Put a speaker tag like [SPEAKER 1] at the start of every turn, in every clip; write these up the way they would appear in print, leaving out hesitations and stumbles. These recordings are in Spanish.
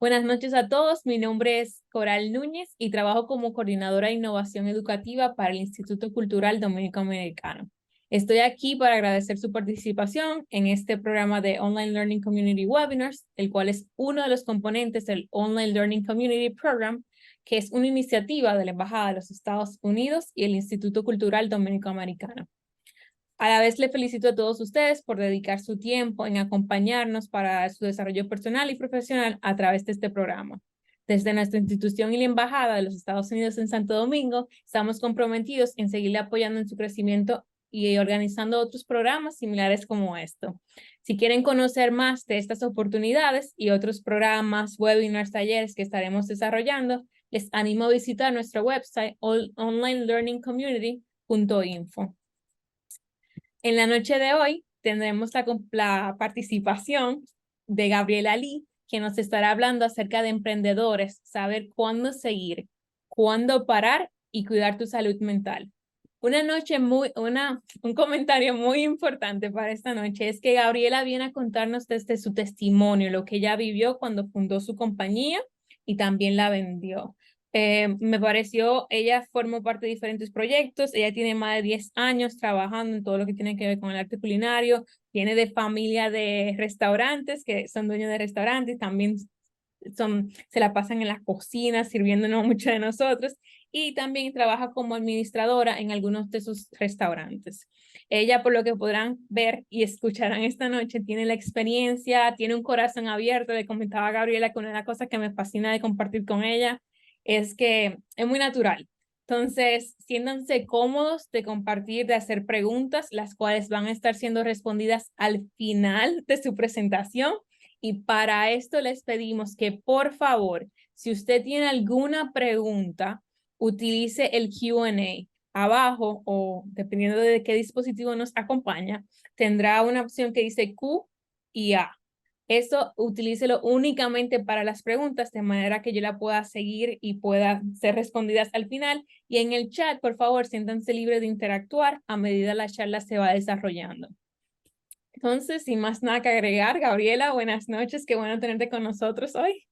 [SPEAKER 1] Buenas noches a todos. Mi nombre es Coral Núñez y trabajo como coordinadora de innovación educativa para el Instituto Cultural Dominico-Americano. Estoy aquí para agradecer su participación en este programa de Online Learning Community Webinars, el cual es uno de los componentes del Online Learning Community Program, que es una iniciativa de la Embajada de los Estados Unidos y el Instituto Cultural Dominico-Americano. A la vez le felicito a todos ustedes por dedicar su tiempo en acompañarnos para su desarrollo personal y profesional a través de este programa. Desde nuestra institución y la Embajada de los Estados Unidos en Santo Domingo, estamos comprometidos en seguirle apoyando en su crecimiento y organizando otros programas similares como esto. Si quieren conocer más de estas oportunidades y otros programas, webinars, talleres que estaremos desarrollando, les animo a visitar nuestro website onlinelearningcommunity.info. En la noche de hoy tendremos la participación de Gabriela Lee, que nos estará hablando acerca de emprendedores, saber cuándo seguir, cuándo parar y cuidar tu salud mental. Un comentario muy importante para esta noche es que Gabriela viene a contarnos desde su testimonio, lo que ella vivió cuando fundó su compañía y también la vendió. Me pareció, ella formó parte de diferentes proyectos, ella tiene más de 10 años trabajando en todo lo que tiene que ver con el arte culinario, viene de familia de restaurantes, que son dueños de restaurantes, también se la pasan en la cocina sirviéndonos mucho de nosotros, y también trabaja como administradora en algunos de sus restaurantes. Ella, por lo que podrán ver y escucharán esta noche, tiene la experiencia, tiene un corazón abierto. Le comentaba a Gabriela que una de las cosas que me fascina de compartir con ella es que es muy natural. Entonces, siéntanse cómodos de compartir, de hacer preguntas, las cuales van a estar siendo respondidas al final de su presentación. Y para esto les pedimos que, por favor, si usted tiene alguna pregunta, utilice el Q&A. Abajo, o dependiendo de qué dispositivo nos acompaña, tendrá una opción que dice Q y A. Eso utilícelo únicamente para las preguntas, de manera que yo la pueda seguir y pueda ser respondidas al final. Y en el chat, por favor, siéntanse libres de interactuar a medida la charla se va desarrollando. Entonces, sin más nada que agregar, Gabriela, buenas noches, qué bueno tenerte con nosotros hoy.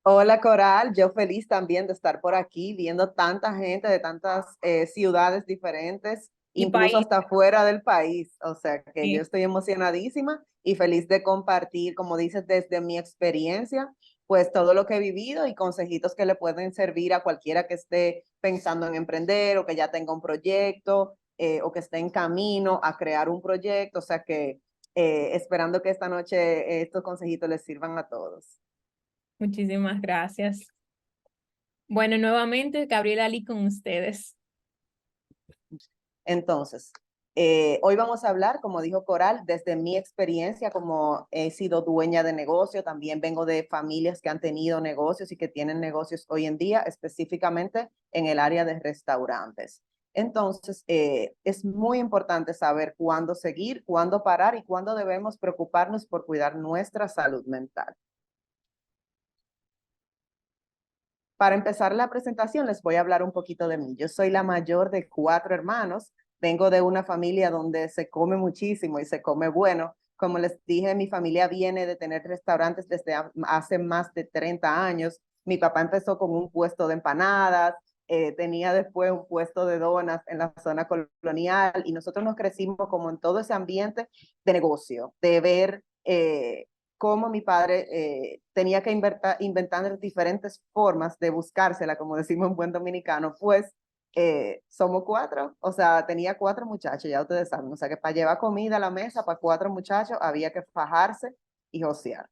[SPEAKER 2] Hola Coral, yo feliz también de estar por aquí, viendo tanta gente de tantas ciudades diferentes,
[SPEAKER 1] Y
[SPEAKER 2] incluso
[SPEAKER 1] país.
[SPEAKER 2] hasta fuera del país. O sea que yo
[SPEAKER 1] Sí.
[SPEAKER 2] estoy emocionadísima y feliz de compartir, como dices, desde mi experiencia, pues todo lo que he vivido y consejitos que le pueden servir a cualquiera que esté pensando en emprender o que ya tenga un proyecto o que esté en camino a crear un proyecto. O sea que esperando que esta noche estos consejitos les sirvan a todos.
[SPEAKER 1] Muchísimas gracias. Bueno, nuevamente, Gabriela Lee con ustedes.
[SPEAKER 2] Entonces, hoy vamos a hablar, como dijo Coral, desde mi experiencia como he sido dueña de negocio, también vengo de familias que han tenido negocios y que tienen negocios hoy en día, específicamente en el área de restaurantes. Entonces, es muy importante saber cuándo seguir, cuándo parar y cuándo debemos preocuparnos por cuidar nuestra salud mental. Para empezar la presentación, les voy a hablar un poquito de mí. Yo soy la mayor de 4 hermanos. Vengo de una familia donde se come muchísimo y se come bueno. Como les dije, mi familia viene de tener restaurantes desde hace más de 30 años. Mi papá empezó con un puesto de empanadas, tenía después un puesto de donas en la zona colonial y nosotros nos crecimos como en todo ese ambiente de negocio, de ver cómo mi padre tenía que inventar diferentes formas de buscársela, como decimos en buen dominicano, pues somos 4, o sea, tenía 4 muchachos, ya ustedes saben, o sea que para llevar comida a la mesa para 4 muchachos había que fajarse y josear.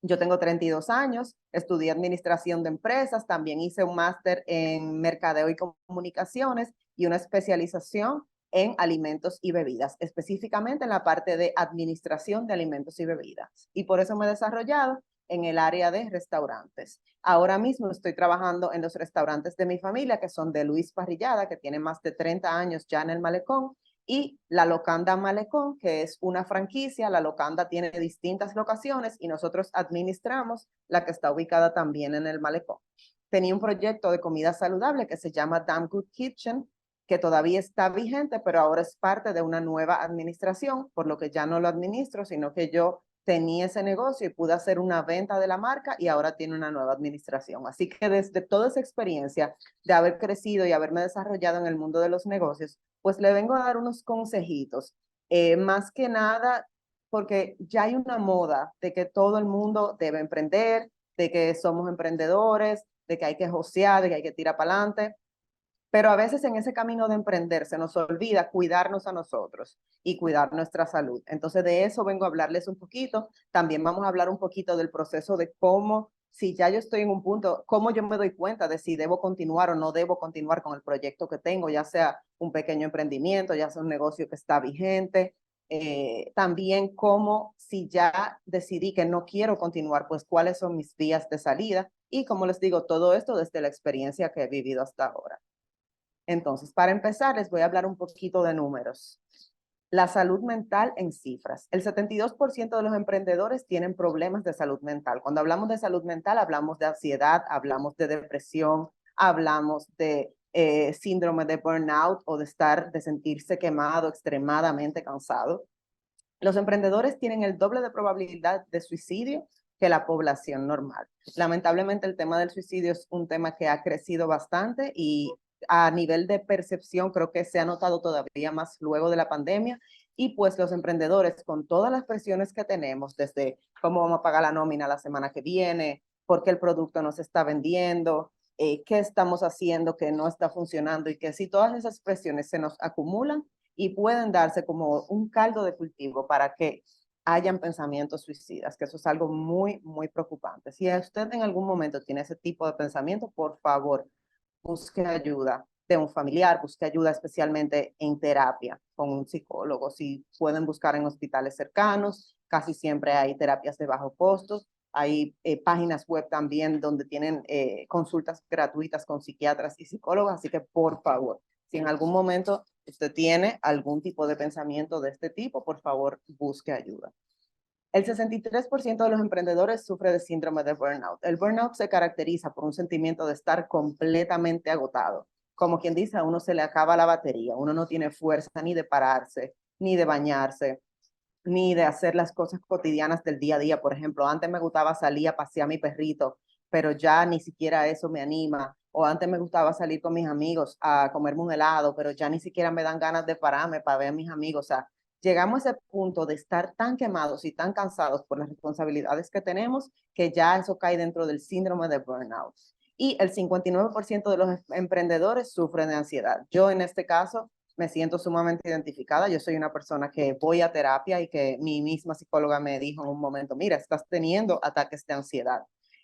[SPEAKER 2] Yo tengo 32 años, estudié administración de empresas, también hice un máster en mercadeo y comunicaciones y una especialización en alimentos y bebidas, específicamente en la parte de administración de alimentos y bebidas. Y por eso me he desarrollado en el área de restaurantes. Ahora mismo estoy trabajando en los restaurantes de mi familia, que son de Luis Parrillada, que tiene más de 30 años ya en el Malecón, y la Locanda Malecón, que es una franquicia. La Locanda tiene distintas locaciones y nosotros administramos la que está ubicada también en el Malecón. Tenía un proyecto de comida saludable que se llama Damn Good Kitchen, que todavía está vigente, pero ahora es parte de una nueva administración, por lo que ya no lo administro, sino que yo tenía ese negocio y pude hacer una venta de la marca y ahora tiene una nueva administración. Así que desde toda esa experiencia de haber crecido y haberme desarrollado en el mundo de los negocios, pues le vengo a dar unos consejitos. Más que nada, porque ya hay una moda de que todo el mundo debe emprender, de que somos emprendedores, de que hay que josear, de que hay que tirar para adelante. Pero a veces en ese camino de emprender se nos olvida cuidarnos a nosotros y cuidar nuestra salud. Entonces de eso vengo a hablarles un poquito. También vamos a hablar un poquito del proceso de cómo, si ya yo estoy en un punto, cómo yo me doy cuenta de si debo continuar o no debo continuar con el proyecto que tengo, ya sea un pequeño emprendimiento, ya sea un negocio que está vigente. También cómo, si ya decidí que no quiero continuar, pues cuáles son mis vías de salida. Y como les digo, todo esto desde la experiencia que he vivido hasta ahora. Entonces, para empezar, les voy a hablar un poquito de números. La salud mental en cifras. El 72% de los emprendedores tienen problemas de salud mental. Cuando hablamos de salud mental, hablamos de ansiedad, hablamos de depresión, hablamos de síndrome de burnout o de sentirse quemado, extremadamente cansado. Los emprendedores tienen el doble de probabilidad de suicidio que la población normal. Lamentablemente el tema del suicidio es un tema que ha crecido bastante y a nivel de percepción creo que se ha notado todavía más luego de la pandemia y pues los emprendedores con todas las presiones que tenemos, desde cómo vamos a pagar la nómina la semana que viene, por qué el producto no se está vendiendo, qué estamos haciendo que no está funcionando y que si todas esas presiones se nos acumulan, y pueden darse como un caldo de cultivo para que hayan pensamientos suicidas, que eso es algo muy, muy preocupante. Si usted en algún momento tiene ese tipo de pensamiento, por favor, busque ayuda de un familiar, busque ayuda especialmente en terapia con un psicólogo. Si pueden buscar en hospitales cercanos, casi siempre hay terapias de bajo costo. Hay páginas web también donde tienen consultas gratuitas con psiquiatras y psicólogos, así que por favor, si en algún momento usted tiene algún tipo de pensamiento de este tipo, por favor, busque ayuda. El 63% de los emprendedores sufre de síndrome de burnout. El burnout se caracteriza por un sentimiento de estar completamente agotado. Como quien dice, a uno se le acaba la batería, uno no tiene fuerza ni de pararse, ni de bañarse, ni de hacer las cosas cotidianas del día a día. Por ejemplo, antes me gustaba salir a pasear a mi perrito, pero ya ni siquiera eso me anima. O antes me gustaba salir con mis amigos a comerme un helado, pero ya ni siquiera me dan ganas de pararme para ver a mis amigos. O sea, llegamos a ese punto de estar tan quemados y tan cansados por las responsabilidades que tenemos que ya eso cae dentro del síndrome de burnout. Y el 59% de los emprendedores sufren de ansiedad. Yo en este caso me siento sumamente identificada. Yo soy una persona que voy a terapia y que mi misma psicóloga me dijo en un momento, mira, estás teniendo ataques de ansiedad.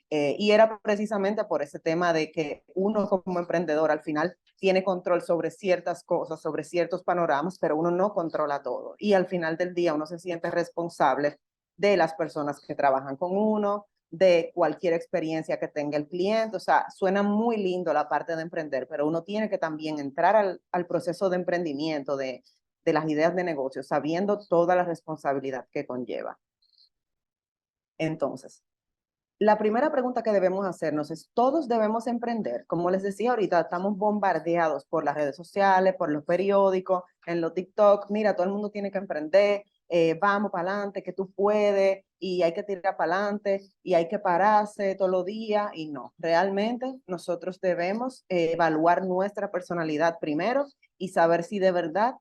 [SPEAKER 2] Y era precisamente por ese tema de que uno como emprendedor al final tiene control sobre ciertas cosas, sobre ciertos panoramas, pero uno no controla todo. Y al final del día uno se siente responsable de las personas que trabajan con uno, de cualquier experiencia que tenga el cliente. O sea, suena muy lindo la parte de emprender, pero uno tiene que también entrar al proceso de emprendimiento, de las ideas de negocio, sabiendo toda la responsabilidad que conlleva. Entonces, la primera pregunta que debemos hacernos es, ¿todos debemos emprender? Como les decía ahorita, estamos bombardeados por las redes sociales, por los periódicos, en los TikTok. Mira, todo el mundo tiene que emprender, vamos para adelante, que tú puedes, y hay que tirar para adelante, y hay que pararse todos los días, y no. Realmente nosotros debemos evaluar nuestra personalidad primero y saber si de verdad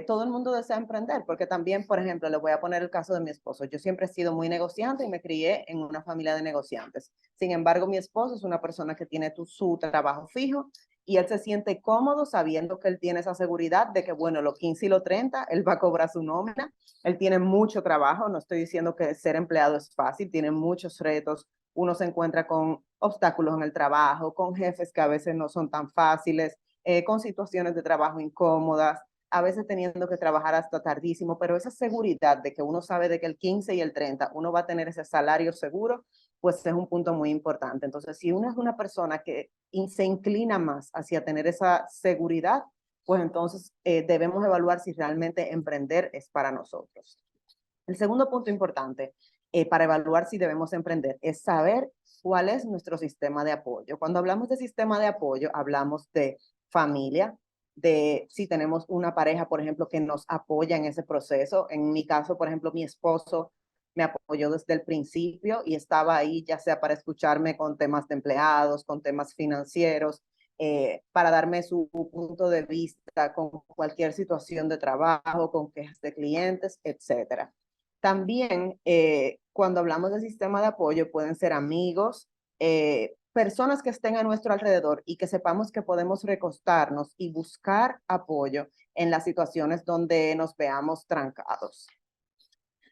[SPEAKER 2] todo el mundo desea emprender, porque también, por ejemplo, le voy a poner el caso de mi esposo. Yo siempre he sido muy negociante y me crié en una familia de negociantes. Sin embargo, mi esposo es una persona que tiene su trabajo fijo y él se siente cómodo sabiendo que él tiene esa seguridad de que, bueno, los 15 y los 30, él va a cobrar su nómina. Él tiene mucho trabajo, no estoy diciendo que ser empleado es fácil, tiene muchos retos. Uno se encuentra con obstáculos en el trabajo, con jefes que a veces no son tan fáciles, con situaciones de trabajo incómodas, a veces teniendo que trabajar hasta tardísimo, pero esa seguridad de que uno sabe de que el 15 y el 30 uno va a tener ese salario seguro, pues es un punto muy importante. Entonces, si uno es una persona que se inclina más hacia tener esa seguridad, pues entonces debemos evaluar si realmente emprender es para nosotros. El segundo punto importante para evaluar si debemos emprender es saber cuál es nuestro sistema de apoyo. Cuando hablamos de sistema de apoyo, hablamos de familia, de si tenemos una pareja, por ejemplo, que nos apoya en ese proceso. En mi caso, por ejemplo, mi esposo me apoyó desde el principio y estaba ahí ya sea para escucharme con temas de empleados, con temas financieros, para darme su punto de vista con cualquier situación de trabajo, con quejas de clientes, etcétera. También, cuando hablamos del sistema de apoyo, pueden ser amigos, personas que estén a nuestro alrededor y que sepamos que podemos recostarnos y buscar apoyo en las situaciones donde nos veamos trancados.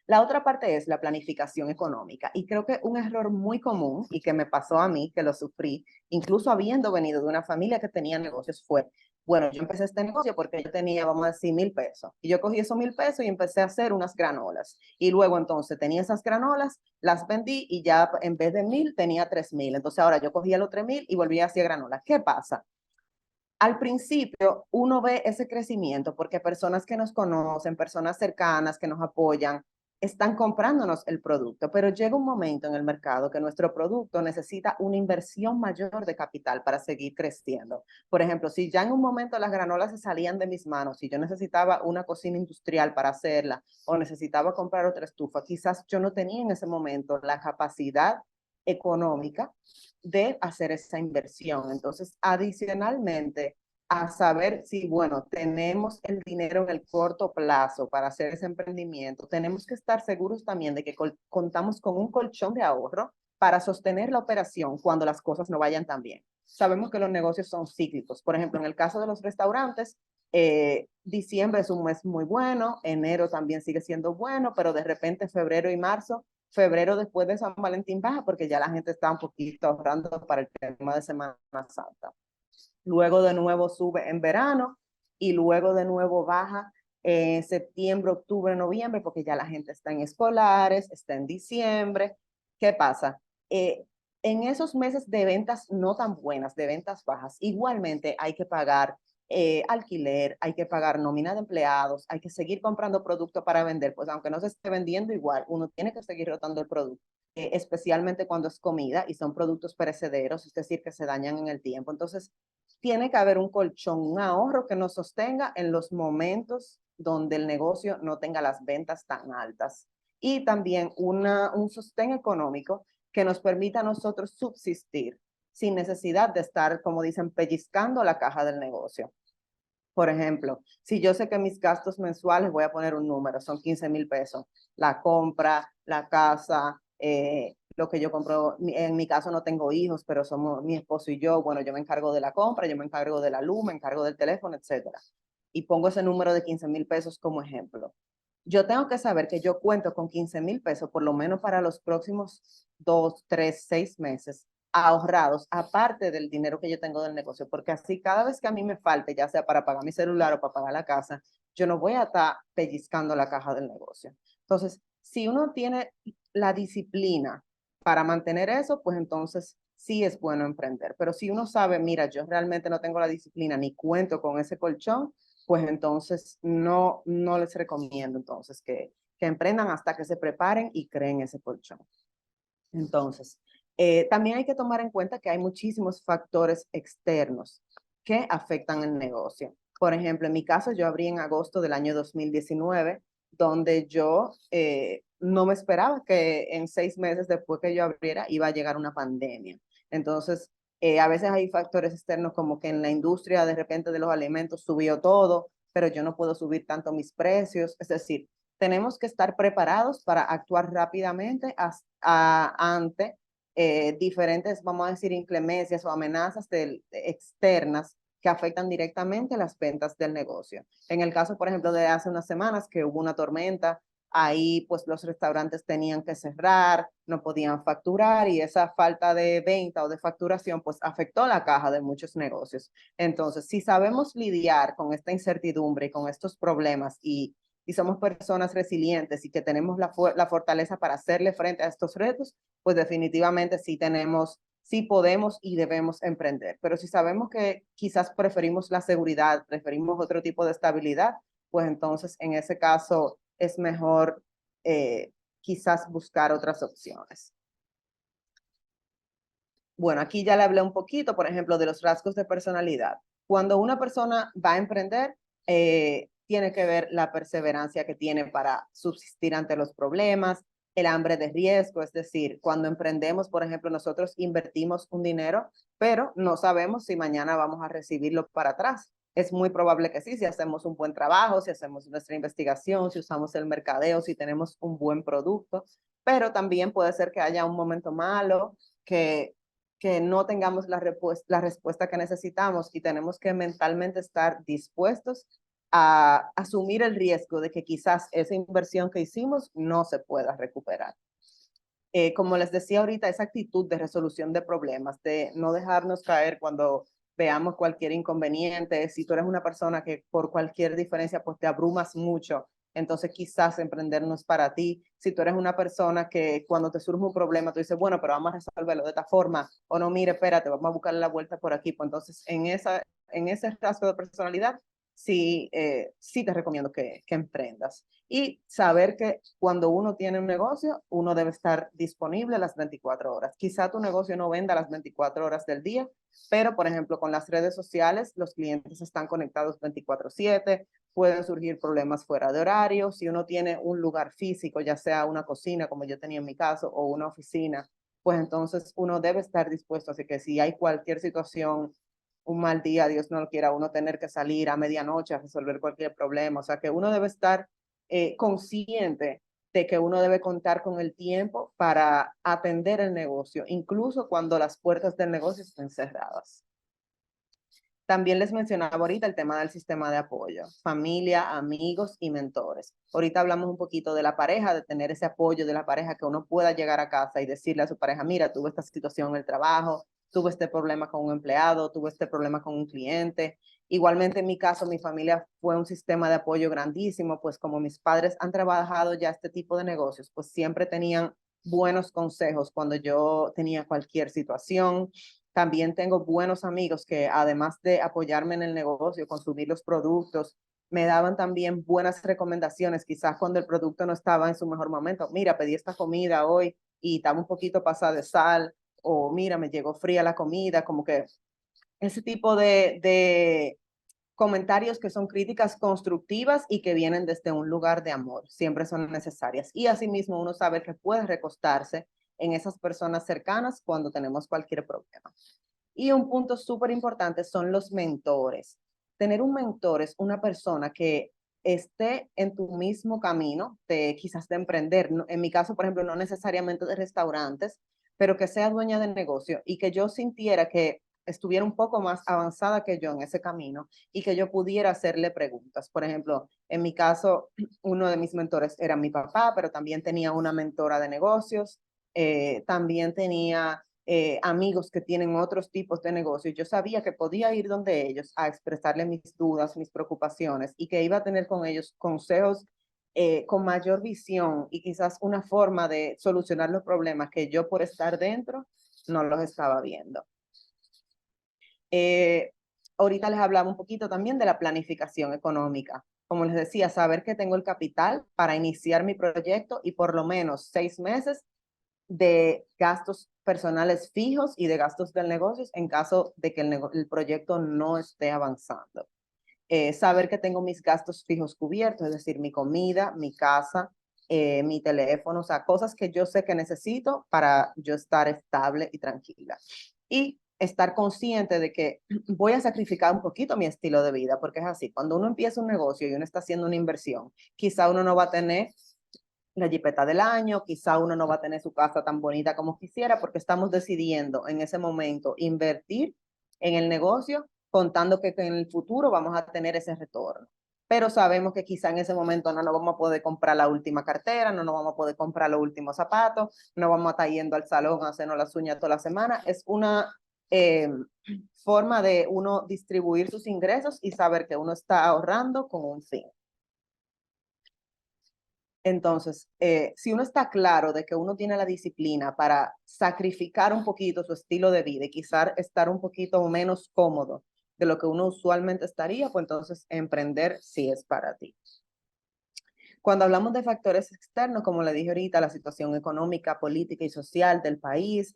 [SPEAKER 2] La otra parte es la planificación económica y creo que un error muy común y que me pasó a mí, que lo sufrí, incluso habiendo venido de una familia que tenía negocios, fue, bueno, yo empecé este negocio porque yo tenía, vamos a decir, 1,000 pesos y yo cogí esos 1,000 pesos y empecé a hacer unas granolas y luego entonces tenía esas granolas, las vendí y ya en vez de 1,000 tenía 3,000. Entonces ahora yo cogía los 3,000 y volvía a hacer granolas. ¿Qué pasa? Al principio uno ve ese crecimiento porque personas que nos conocen, personas cercanas que nos apoyan, están comprándonos el producto, pero llega un momento en el mercado que nuestro producto necesita una inversión mayor de capital para seguir creciendo. Por ejemplo, si ya en un momento las granolas se salían de mis manos, si yo necesitaba una cocina industrial para hacerla o necesitaba comprar otra estufa, quizás yo no tenía en ese momento la capacidad económica de hacer esa inversión. Entonces, adicionalmente a saber si, bueno, tenemos el dinero en el corto plazo para hacer ese emprendimiento, tenemos que estar seguros también de que contamos con un colchón de ahorro para sostener la operación cuando las cosas no vayan tan bien. Sabemos que los negocios son cíclicos. Por ejemplo, en el caso de los restaurantes, diciembre es un mes muy bueno, enero también sigue siendo bueno, pero de repente febrero y marzo, febrero después de San Valentín baja porque ya la gente está un poquito ahorrando para el tema de Semana Santa. Luego de nuevo sube en verano y luego de nuevo baja en septiembre, octubre, noviembre, porque ya la gente está en escolares, está en diciembre. ¿Qué pasa? En esos meses de ventas no tan buenas, de ventas bajas, igualmente hay que pagar alquiler, hay que pagar nómina de empleados, hay que seguir comprando producto para vender, pues aunque no se esté vendiendo igual, uno tiene que seguir rotando el producto, especialmente cuando es comida y son productos perecederos, es decir, que se dañan en el tiempo. Entonces, tiene que haber un colchón, un ahorro que nos sostenga en los momentos donde el negocio no tenga las ventas tan altas. Y también un sostén económico que nos permita a nosotros subsistir sin necesidad de estar, como dicen, pellizcando la caja del negocio. Por ejemplo, si yo sé que mis gastos mensuales, voy a poner un número, son 15,000 pesos, la compra, la casa, lo que yo compro, en mi caso no tengo hijos, pero somos mi esposo y yo, bueno, yo me encargo de la compra, yo me encargo de la luz, me encargo del teléfono, etcétera. Y pongo ese número de 15,000 pesos como ejemplo. Yo tengo que saber que yo cuento con 15,000 pesos por lo menos para los próximos 2, 3, 6 meses ahorrados, aparte del dinero que yo tengo del negocio, porque así cada vez que a mí me falte, ya sea para pagar mi celular o para pagar la casa, yo no voy a estar pellizcando la caja del negocio. Entonces, si uno tiene la disciplina para mantener eso, pues entonces sí es bueno emprender. Pero si uno sabe, mira, yo realmente no tengo la disciplina ni cuento con ese colchón, pues entonces no les recomiendo entonces que emprendan hasta que se preparen y creen ese colchón. Entonces, también hay que tomar en cuenta que hay muchísimos factores externos que afectan el negocio. Por ejemplo, en mi caso, yo abrí en agosto del año 2019, donde yo no me esperaba que en 6 meses después que yo abriera iba a llegar una pandemia. Entonces, a veces hay factores externos como que en la industria de repente de los alimentos subió todo, pero yo no puedo subir tanto mis precios. Es decir, tenemos que estar preparados para actuar rápidamente ante diferentes, vamos a decir, inclemencias o amenazas externas que afectan directamente las ventas del negocio. En el caso, por ejemplo, de hace unas semanas que hubo una tormenta, ahí pues los restaurantes tenían que cerrar, no podían facturar y esa falta de venta o de facturación pues afectó la caja de muchos negocios. Entonces, si sabemos lidiar con esta incertidumbre y con estos problemas y somos personas resilientes y que tenemos la fortaleza para hacerle frente a estos retos, pues definitivamente sí podemos y debemos emprender. Pero si sabemos que quizás preferimos la seguridad, preferimos otro tipo de estabilidad, pues entonces en ese caso es mejor quizás buscar otras opciones. Bueno, aquí ya le hablé un poquito, por ejemplo, de los rasgos de personalidad. Cuando una persona va a emprender, tiene que ver la perseverancia que tiene para subsistir ante los problemas, el hambre de riesgo, es decir, cuando emprendemos, por ejemplo, nosotros invertimos un dinero, pero no sabemos si mañana vamos a recibirlo para atrás. Es muy probable que sí, si hacemos un buen trabajo, si hacemos nuestra investigación, si usamos el mercadeo, si tenemos un buen producto, pero también puede ser que haya un momento malo, que no tengamos la respuesta que necesitamos y tenemos que mentalmente estar dispuestos a asumir el riesgo de que quizás esa inversión que hicimos no se pueda recuperar. Como les decía ahorita, esa actitud de resolución de problemas, de no dejarnos caer cuando veamos cualquier inconveniente, si tú eres una persona que por cualquier diferencia pues te abrumas mucho, entonces quizás emprender no es para ti. Si tú eres una persona que cuando te surge un problema tú dices, bueno, pero vamos a resolverlo de esta forma, o no, mire, espérate, vamos a buscarle la vuelta por aquí, pues entonces en ese rasgo de personalidad, sí, sí te recomiendo que emprendas. Y saber que cuando uno tiene un negocio, uno debe estar disponible las 24 horas. Quizá tu negocio no venda las 24 horas del día, pero por ejemplo con las redes sociales los clientes están conectados 24/7, pueden surgir problemas fuera de horario. Si uno tiene un lugar físico, ya sea una cocina como yo tenía en mi caso o una oficina, pues entonces uno debe estar dispuesto. Así que si hay cualquier situación, un mal día, Dios no lo quiera, uno tener que salir a medianoche a resolver cualquier problema, o sea que uno debe estar consciente de que uno debe contar con el tiempo para atender el negocio, incluso cuando las puertas del negocio estén cerradas. También les mencionaba ahorita el tema del sistema de apoyo, familia, amigos y mentores. Ahorita hablamos un poquito de la pareja, de tener ese apoyo de la pareja, que uno pueda llegar a casa y decirle a su pareja, mira, tuve esta situación en el trabajo, tuve este problema con un empleado, tuve este problema con un cliente. Igualmente en mi caso, mi familia fue un sistema de apoyo grandísimo, pues como mis padres han trabajado ya este tipo de negocios, pues siempre tenían buenos consejos cuando yo tenía cualquier situación. También tengo buenos amigos que además de apoyarme en el negocio, consumir los productos, me daban también buenas recomendaciones, quizás cuando el producto no estaba en su mejor momento. Mira, pedí esta comida hoy y estaba un poquito pasada de sal, o mira, me llegó fría la comida, como que ese tipo de comentarios que son críticas constructivas y que vienen desde un lugar de amor, siempre son necesarias. Y asimismo uno sabe que puede recostarse en esas personas cercanas cuando tenemos cualquier problema. Y un punto súper importante son los mentores. Tener un mentor es una persona que esté en tu mismo camino, quizás de emprender. En mi caso, por ejemplo, no necesariamente de restaurantes, pero que sea dueña de negocio y que yo sintiera que estuviera un poco más avanzada que yo en ese camino y que yo pudiera hacerle preguntas. Por ejemplo, en mi caso, uno de mis mentores era mi papá, pero también tenía una mentora de negocios, también tenía amigos que tienen otros tipos de negocios. Yo sabía que podía ir donde ellos a expresarle mis dudas, mis preocupaciones y que iba a tener con ellos consejos con mayor visión y quizás una forma de solucionar los problemas que yo por estar dentro no los estaba viendo. Eh, Ahorita les hablaba un poquito también de la planificación económica. Como les decía, saber que tengo el capital para iniciar mi proyecto y por lo menos 6 meses de gastos personales fijos y de gastos del negocio en caso de que el proyecto no esté avanzando. Saber que tengo mis gastos fijos cubiertos, es decir, mi comida, mi casa, mi teléfono, o sea, cosas que yo sé que necesito para yo estar estable y tranquila. Y estar consciente de que voy a sacrificar un poquito mi estilo de vida, porque es así, cuando uno empieza un negocio y uno está haciendo una inversión, quizá uno no va a tener la jipeta del año, quizá uno no va a tener su casa tan bonita como quisiera, porque estamos decidiendo en ese momento invertir en el negocio, contando que en el futuro vamos a tener ese retorno. Pero sabemos que quizá en ese momento no nos vamos a poder comprar la última cartera, no nos vamos a poder comprar los últimos zapatos, no vamos a estar yendo al salón a hacernos las uñas toda la semana. Es una forma de uno distribuir sus ingresos y saber que uno está ahorrando con un fin. Entonces, si uno está claro de que uno tiene la disciplina para sacrificar un poquito su estilo de vida y quizás estar un poquito menos cómodo de lo que uno usualmente estaría, pues entonces emprender sí es para ti. Cuando hablamos de factores externos, como le dije ahorita, la situación económica, política y social del país,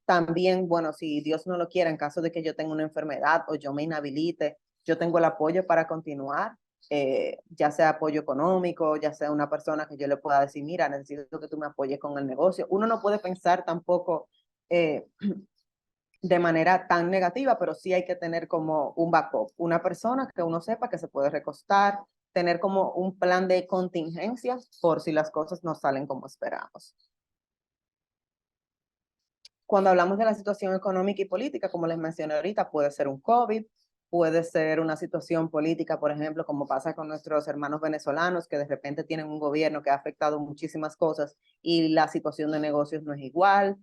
[SPEAKER 2] también, bueno, si Dios no lo quiera, en caso de que yo tenga una enfermedad o yo me inhabilite, yo tengo el apoyo para continuar. ya sea apoyo económico, ya sea una persona que yo le pueda decir, mira, necesito que tú me apoyes con el negocio. Uno no puede pensar tampoco de manera tan negativa, pero sí hay que tener como un backup, una persona que uno sepa que se puede recostar, tener como un plan de contingencia por si las cosas no salen como esperamos. Cuando hablamos de la situación económica y política, como les mencioné ahorita, puede ser un COVID, puede ser una situación política, por ejemplo, como pasa con nuestros hermanos venezolanos, que de repente tienen un gobierno que ha afectado muchísimas cosas y la situación de negocios no es igual.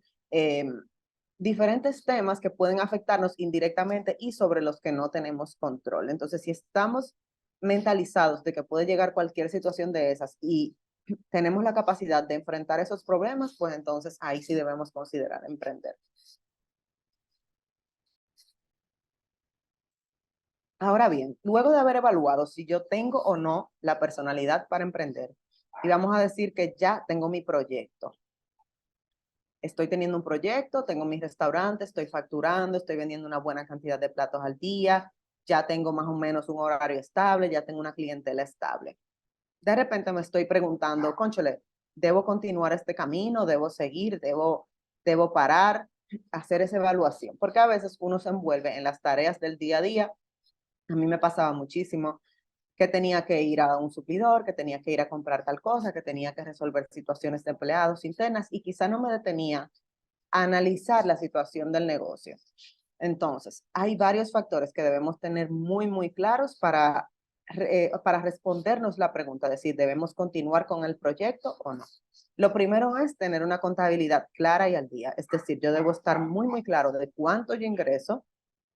[SPEAKER 2] Diferentes temas que pueden afectarnos indirectamente y sobre los que no tenemos control. Entonces, si estamos mentalizados de que puede llegar cualquier situación de esas y tenemos la capacidad de enfrentar esos problemas, pues entonces ahí sí debemos considerar emprender. Ahora bien, luego de haber evaluado si yo tengo o no la personalidad para emprender, y vamos a decir que ya tengo mi proyecto. Estoy teniendo un proyecto, tengo mi restaurante, estoy facturando, estoy vendiendo una buena cantidad de platos al día, ya tengo más o menos un horario estable, ya tengo una clientela estable. De repente me estoy preguntando, cónchale, ¿debo continuar este camino? ¿Debo seguir? ¿Debo parar? Hacer esa evaluación, porque a veces uno se envuelve en las tareas del día a día. A mí me pasaba muchísimo que tenía que ir a un suplidor, que tenía que ir a comprar tal cosa, que tenía que resolver situaciones de empleados internas y quizá no me detenía a analizar la situación del negocio. Entonces, hay varios factores que debemos tener muy, muy claros para respondernos la pregunta de si debemos continuar con el proyecto o no. Lo primero es tener una contabilidad clara y al día, es decir, yo debo estar muy, muy claro de cuánto yo ingreso,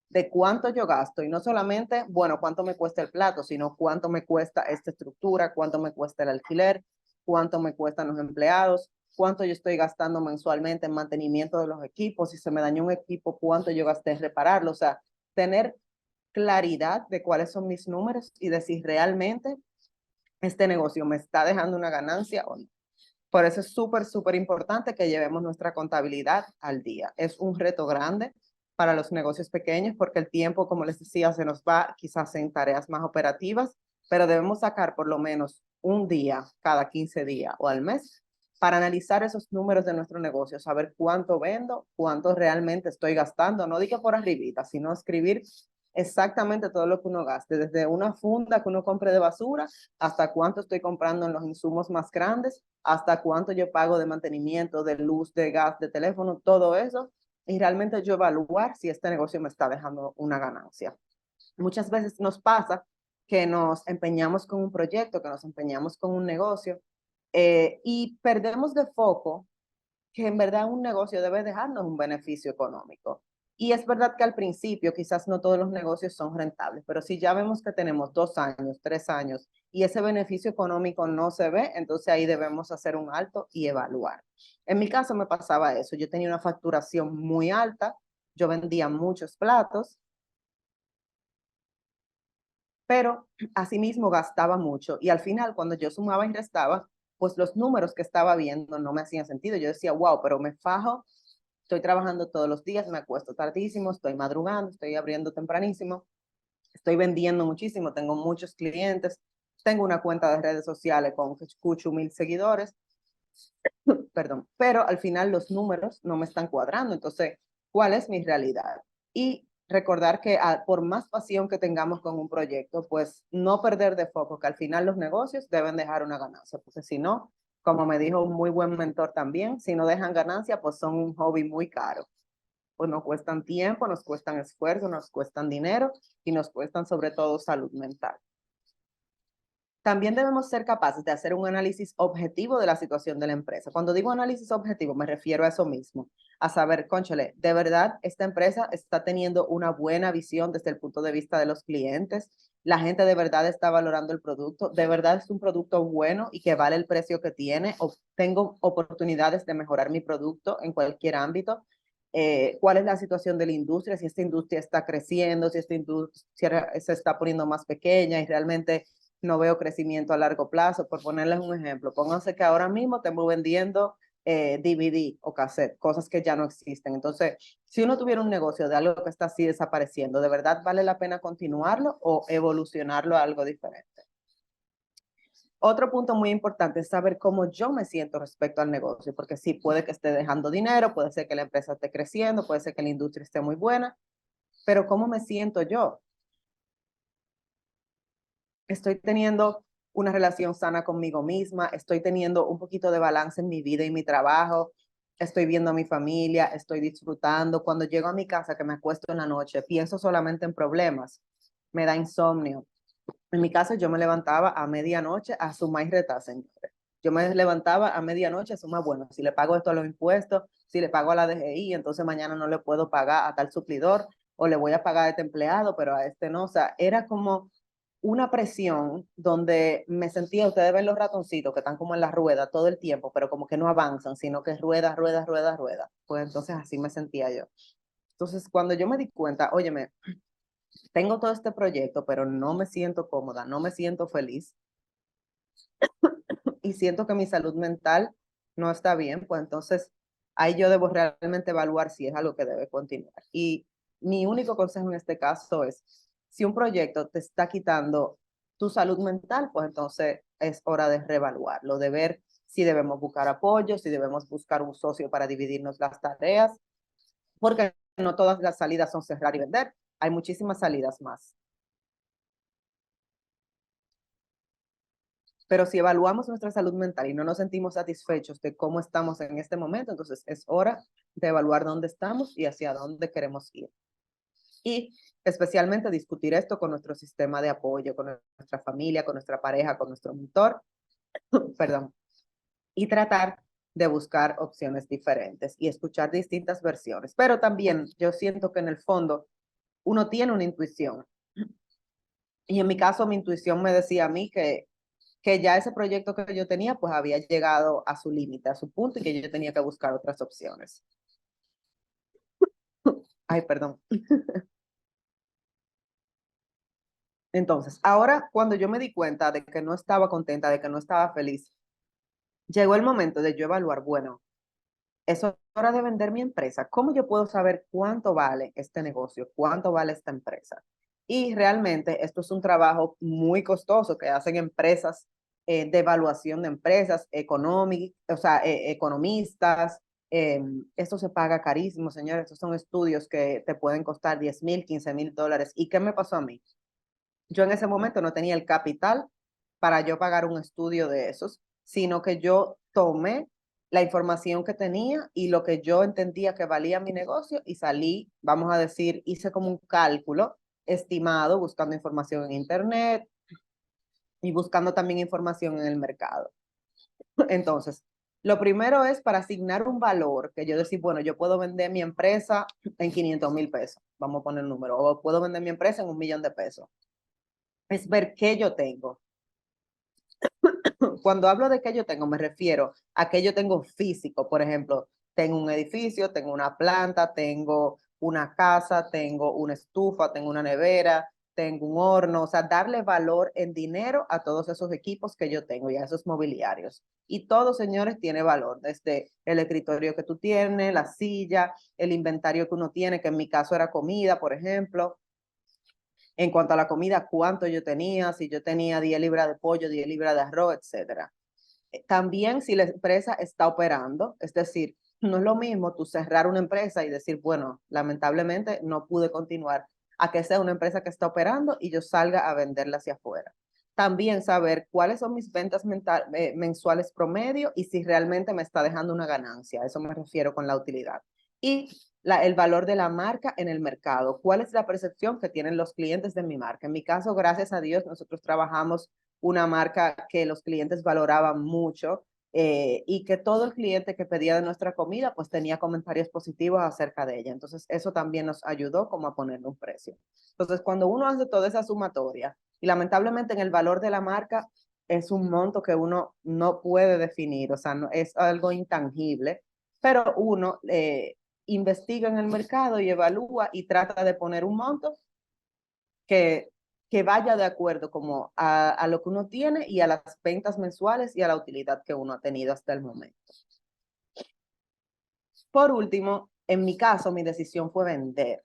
[SPEAKER 2] de cuánto yo gasto y no solamente, bueno, cuánto me cuesta el plato, sino cuánto me cuesta esta estructura, cuánto me cuesta el alquiler, cuánto me cuestan los empleados, cuánto yo estoy gastando mensualmente en mantenimiento de los equipos, si se me dañó un equipo, cuánto yo gasté en repararlo, o sea, tener claridad de cuáles son mis números y de si realmente este negocio me está dejando una ganancia o no. Por eso es súper, súper importante que llevemos nuestra contabilidad al día. Es un reto grande para los negocios pequeños porque el tiempo, como les decía, se nos va quizás en tareas más operativas, pero debemos sacar por lo menos un día cada 15 días o al mes para analizar esos números de nuestro negocio, saber cuánto vendo, cuánto realmente estoy gastando, no diga por arribita, sino escribir exactamente todo lo que uno gaste, desde una funda que uno compre de basura hasta cuánto estoy comprando en los insumos más grandes, hasta cuánto yo pago de mantenimiento, de luz, de gas, de teléfono, todo eso, y realmente yo evaluar si este negocio me está dejando una ganancia. Muchas veces nos pasa que nos empeñamos con un proyecto, que nos empeñamos con un negocio y perdemos de foco que en verdad un negocio debe dejarnos un beneficio económico. Y es verdad que al principio quizás no todos los negocios son rentables, pero si ya vemos que tenemos 2 años, 3 años y ese beneficio económico no se ve, entonces ahí debemos hacer un alto y evaluar. En mi caso me pasaba eso, yo tenía una facturación muy alta, yo vendía muchos platos, pero asimismo gastaba mucho y al final cuando yo sumaba y restaba, pues los números que estaba viendo no me hacían sentido. Yo decía, wow, pero me fajo, estoy trabajando todos los días, me acuesto tardísimo, estoy madrugando, estoy abriendo tempranísimo, estoy vendiendo muchísimo, tengo muchos clientes, tengo una cuenta de redes sociales con 8,000 seguidores, perdón, pero al final los números no me están cuadrando. Entonces, ¿cuál es mi realidad? Y recordar que por más pasión que tengamos con un proyecto, pues no perder de foco que al final los negocios deben dejar una ganancia, porque si no, como me dijo un muy buen mentor también, si no dejan ganancia, pues son un hobby muy caro. Pues nos cuestan tiempo, nos cuestan esfuerzo, nos cuestan dinero y nos cuestan sobre todo salud mental. También debemos ser capaces de hacer un análisis objetivo de la situación de la empresa. Cuando digo análisis objetivo, me refiero a eso mismo, a saber, cónchale, ¿de verdad esta empresa está teniendo una buena visión desde el punto de vista de los clientes? ¿La gente de verdad está valorando el producto? ¿De verdad es un producto bueno y que vale el precio que tiene? ¿O tengo oportunidades de mejorar mi producto en cualquier ámbito? ¿Cuál es la situación de la industria? Si esta industria está creciendo, si esta industria se está poniendo más pequeña y realmente no veo crecimiento a largo plazo. Por ponerles un ejemplo, pónganse que ahora mismo estamos vendiendo DVD o cassette, cosas que ya no existen. Entonces, si uno tuviera un negocio de algo que está así desapareciendo, ¿de verdad vale la pena continuarlo o evolucionarlo a algo diferente? Otro punto muy importante es saber cómo yo me siento respecto al negocio, porque sí, puede que esté dejando dinero, puede ser que la empresa esté creciendo, puede ser que la industria esté muy buena, pero ¿cómo me siento yo? Estoy teniendo una relación sana conmigo misma, estoy teniendo un poquito de balance en mi vida y mi trabajo, estoy viendo a mi familia, estoy disfrutando. Cuando llego a mi casa, que me acuesto en la noche, pienso solamente en problemas, me da insomnio. En mi caso, yo me levantaba a medianoche a sumar y retar, señores. Yo me levantaba a medianoche a sumar, bueno, si le pago esto a los impuestos, si le pago a la DGI, entonces mañana no le puedo pagar a tal suplidor, o le voy a pagar a este empleado, pero a este no. O sea, era como una presión donde me sentía, ustedes ven los ratoncitos que están como en la rueda todo el tiempo, pero como que no avanzan, sino que rueda, rueda, rueda, rueda. Pues entonces así me sentía yo. Entonces, cuando yo me di cuenta, óyeme, tengo todo este proyecto, pero no me siento cómoda, no me siento feliz y siento que mi salud mental no está bien, pues entonces ahí yo debo realmente evaluar si es algo que debe continuar. Y mi único consejo en este caso es, si un proyecto te está quitando tu salud mental, pues entonces es hora de reevaluarlo, de ver si debemos buscar apoyo, si debemos buscar un socio para dividirnos las tareas, porque no todas las salidas son cerrar y vender, hay muchísimas salidas más. Pero si evaluamos nuestra salud mental y no nos sentimos satisfechos de cómo estamos en este momento, entonces es hora de evaluar dónde estamos y hacia dónde queremos ir. Y especialmente discutir esto con nuestro sistema de apoyo, con nuestra familia, con nuestra pareja, con nuestro mentor, perdón, y tratar de buscar opciones diferentes y escuchar distintas versiones. Pero también yo siento que en el fondo uno tiene una intuición. Y en mi caso, mi intuición me decía a mí que ya ese proyecto que yo tenía pues había llegado a su límite, a su punto y que yo tenía que buscar otras opciones. Ay, perdón. Entonces, ahora cuando yo me di cuenta de que no estaba contenta, de que no estaba feliz, llegó el momento de yo evaluar, bueno, es hora de vender mi empresa. ¿Cómo yo puedo saber cuánto vale este negocio? ¿Cuánto vale esta empresa? Y realmente esto es un trabajo muy costoso que hacen empresas de evaluación de empresas, o sea, economistas. Esto se paga carísimo, señores. Estos son estudios que te pueden costar 10,000, $15,000. ¿Y qué me pasó a mí? Yo en ese momento no tenía el capital para yo pagar un estudio de esos, sino que yo tomé la información que tenía y lo que yo entendía que valía mi negocio y salí, vamos a decir, hice como un cálculo estimado buscando información en internet y buscando también información en el mercado. Entonces, lo primero es para asignar un valor, que yo decir, bueno, yo puedo vender mi empresa en 500,000 pesos, vamos a poner el número, o puedo vender mi empresa en 1,000,000 de pesos. Es ver qué yo tengo. Cuando hablo de qué yo tengo, me refiero a que yo tengo físico. Por ejemplo, tengo un edificio, tengo una planta, tengo una casa, tengo una estufa, tengo una nevera, tengo un horno. O sea, darle valor en dinero a todos esos equipos que yo tengo y a esos mobiliarios. Y todo, señores, tiene valor, desde el escritorio que tú tienes, la silla, el inventario que uno tiene, que en mi caso era comida, por ejemplo. En cuanto a la comida, cuánto yo tenía, si yo tenía 10 libras de pollo, 10 libras de arroz, etcétera. También si la empresa está operando, es decir, no es lo mismo tú cerrar una empresa y decir, bueno, lamentablemente no pude continuar, a que sea una empresa que está operando y yo salga a venderla hacia afuera. También saber cuáles son mis ventas mensuales promedio y si realmente me está dejando una ganancia. A eso me refiero con la utilidad. Y el valor de la marca en el mercado. ¿Cuál es la percepción que tienen los clientes de mi marca? En mi caso, gracias a Dios, nosotros trabajamos una marca que los clientes valoraban mucho y que todo el cliente que pedía de nuestra comida pues tenía comentarios positivos acerca de ella. Entonces eso también nos ayudó como a ponerle un precio. Entonces cuando uno hace toda esa sumatoria y lamentablemente en el valor de la marca es un monto que uno no puede definir, o sea, no, es algo intangible, pero uno investiga en el mercado y evalúa y trata de poner un monto que, que vaya de acuerdo como a lo que uno tiene y a las ventas mensuales y a la utilidad que uno ha tenido hasta el momento. Por último, en mi caso, mi decisión fue vender.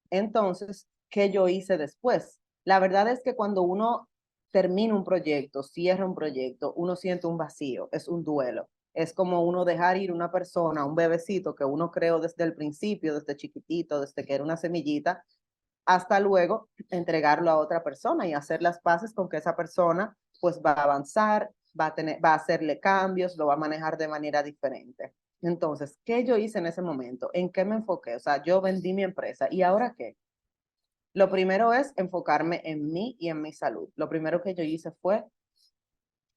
[SPEAKER 2] Entonces, ¿qué yo hice después? La verdad es que cuando uno termina un proyecto, cierra un proyecto, uno siente un vacío, es un duelo. Es como uno dejar ir una persona, un bebecito que uno creó desde el principio, desde chiquitito, desde que era una semillita, hasta luego entregarlo a otra persona y hacer las paces con que esa persona pues va a avanzar, va a hacerle cambios, lo va a manejar de manera diferente. Entonces, ¿qué yo hice en ese momento? ¿En qué me enfoqué? O sea, yo vendí mi empresa y ahora qué? Lo primero es enfocarme en mí y en mi salud. Lo primero que yo hice fue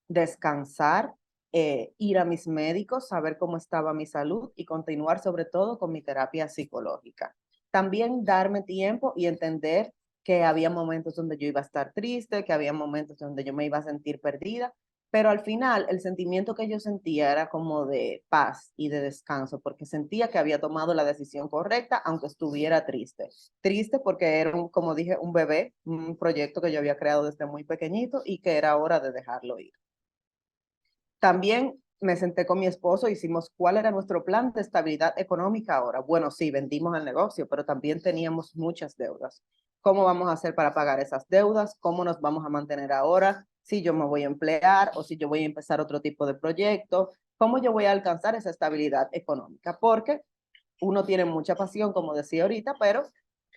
[SPEAKER 2] descansar, ir a mis médicos, saber cómo estaba mi salud y continuar sobre todo con mi terapia psicológica. También darme tiempo y entender que había momentos donde yo iba a estar triste, que había momentos donde yo me iba a sentir perdida, pero al final el sentimiento que yo sentía era como de paz y de descanso, porque sentía que había tomado la decisión correcta, aunque estuviera triste. Triste porque era, como dije, un bebé, un proyecto que yo había creado desde muy pequeñito y que era hora de dejarlo ir. También me senté con mi esposo, hicimos cuál era nuestro plan de estabilidad económica ahora. Bueno, sí, vendimos el negocio, pero también teníamos muchas deudas. ¿Cómo vamos a hacer para pagar esas deudas? ¿Cómo nos vamos a mantener ahora? Si yo me voy a emplear o si yo voy a empezar otro tipo de proyecto, ¿cómo yo voy a alcanzar esa estabilidad económica? Porque uno tiene mucha pasión, como decía ahorita, pero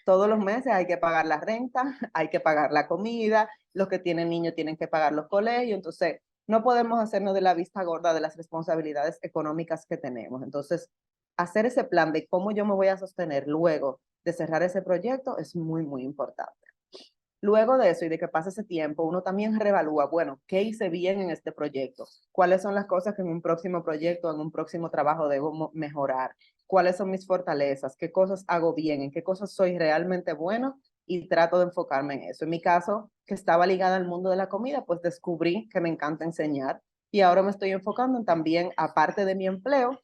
[SPEAKER 2] todos los meses hay que pagar la renta, hay que pagar la comida, los que tienen niños tienen que pagar los colegios, entonces no podemos hacernos de la vista gorda de las responsabilidades económicas que tenemos. Entonces, hacer ese plan de cómo yo me voy a sostener luego de cerrar ese proyecto es muy, muy importante. Luego de eso y de que pase ese tiempo, uno también reevalúa, bueno, ¿qué hice bien en este proyecto? ¿Cuáles son las cosas que en un próximo proyecto, en un próximo trabajo debo mejorar? ¿Cuáles son mis fortalezas? ¿Qué cosas hago bien? ¿En qué cosas soy realmente bueno? Y trato de enfocarme en eso. En mi caso, que estaba ligada al mundo de la comida, pues descubrí que me encanta enseñar y ahora me estoy enfocando en también, aparte de mi empleo,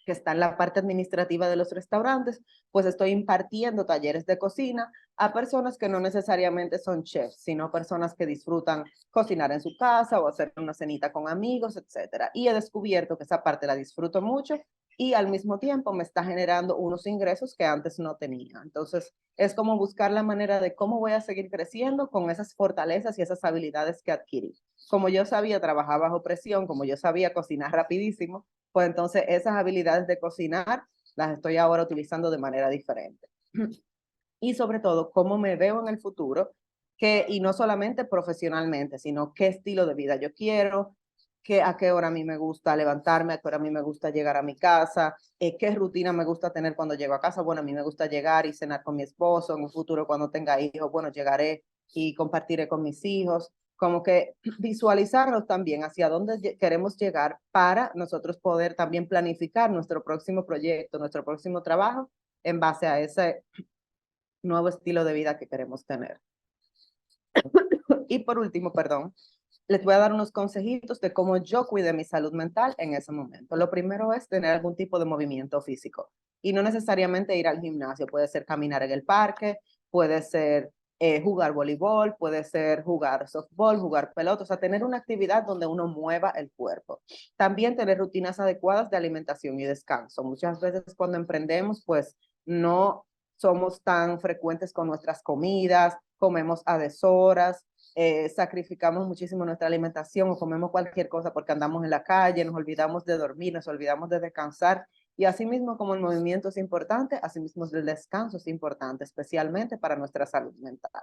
[SPEAKER 2] que está en la parte administrativa de los restaurantes, pues estoy impartiendo talleres de cocina a personas que no necesariamente son chefs, sino personas que disfrutan cocinar en su casa o hacer una cenita con amigos, etcétera. Y he descubierto que esa parte la disfruto mucho y al mismo tiempo me está generando unos ingresos que antes no tenía. Entonces, es como buscar la manera de cómo voy a seguir creciendo con esas fortalezas y esas habilidades que adquirí. Como yo sabía trabajar bajo presión, como yo sabía cocinar rapidísimo, pues entonces esas habilidades de cocinar las estoy ahora utilizando de manera diferente. Y sobre todo, cómo me veo en el futuro, y no solamente profesionalmente, sino qué estilo de vida yo quiero, a qué hora a mí me gusta levantarme, a qué hora a mí me gusta llegar a mi casa, qué rutina me gusta tener cuando llego a casa. Bueno, a mí me gusta llegar y cenar con mi esposo, en un futuro cuando tenga hijos, bueno, llegaré y compartiré con mis hijos, como que visualizarnos también hacia dónde queremos llegar para nosotros poder también planificar nuestro próximo proyecto, nuestro próximo trabajo en base a ese nuevo estilo de vida que queremos tener. Y por último, perdón, les voy a dar unos consejitos de cómo yo cuide mi salud mental en ese momento. Lo primero es tener algún tipo de movimiento físico y no necesariamente ir al gimnasio. Puede ser caminar en el parque, puede ser jugar voleibol, puede ser jugar softball, jugar pelota, o sea, tener una actividad donde uno mueva el cuerpo. También tener rutinas adecuadas de alimentación y descanso. Muchas veces cuando emprendemos, pues no somos tan frecuentes con nuestras comidas, comemos a deshoras, sacrificamos muchísimo nuestra alimentación o comemos cualquier cosa porque andamos en la calle, nos olvidamos de dormir, nos olvidamos de descansar. Y así mismo como el movimiento es importante, así mismo el descanso es importante, especialmente para nuestra salud mental.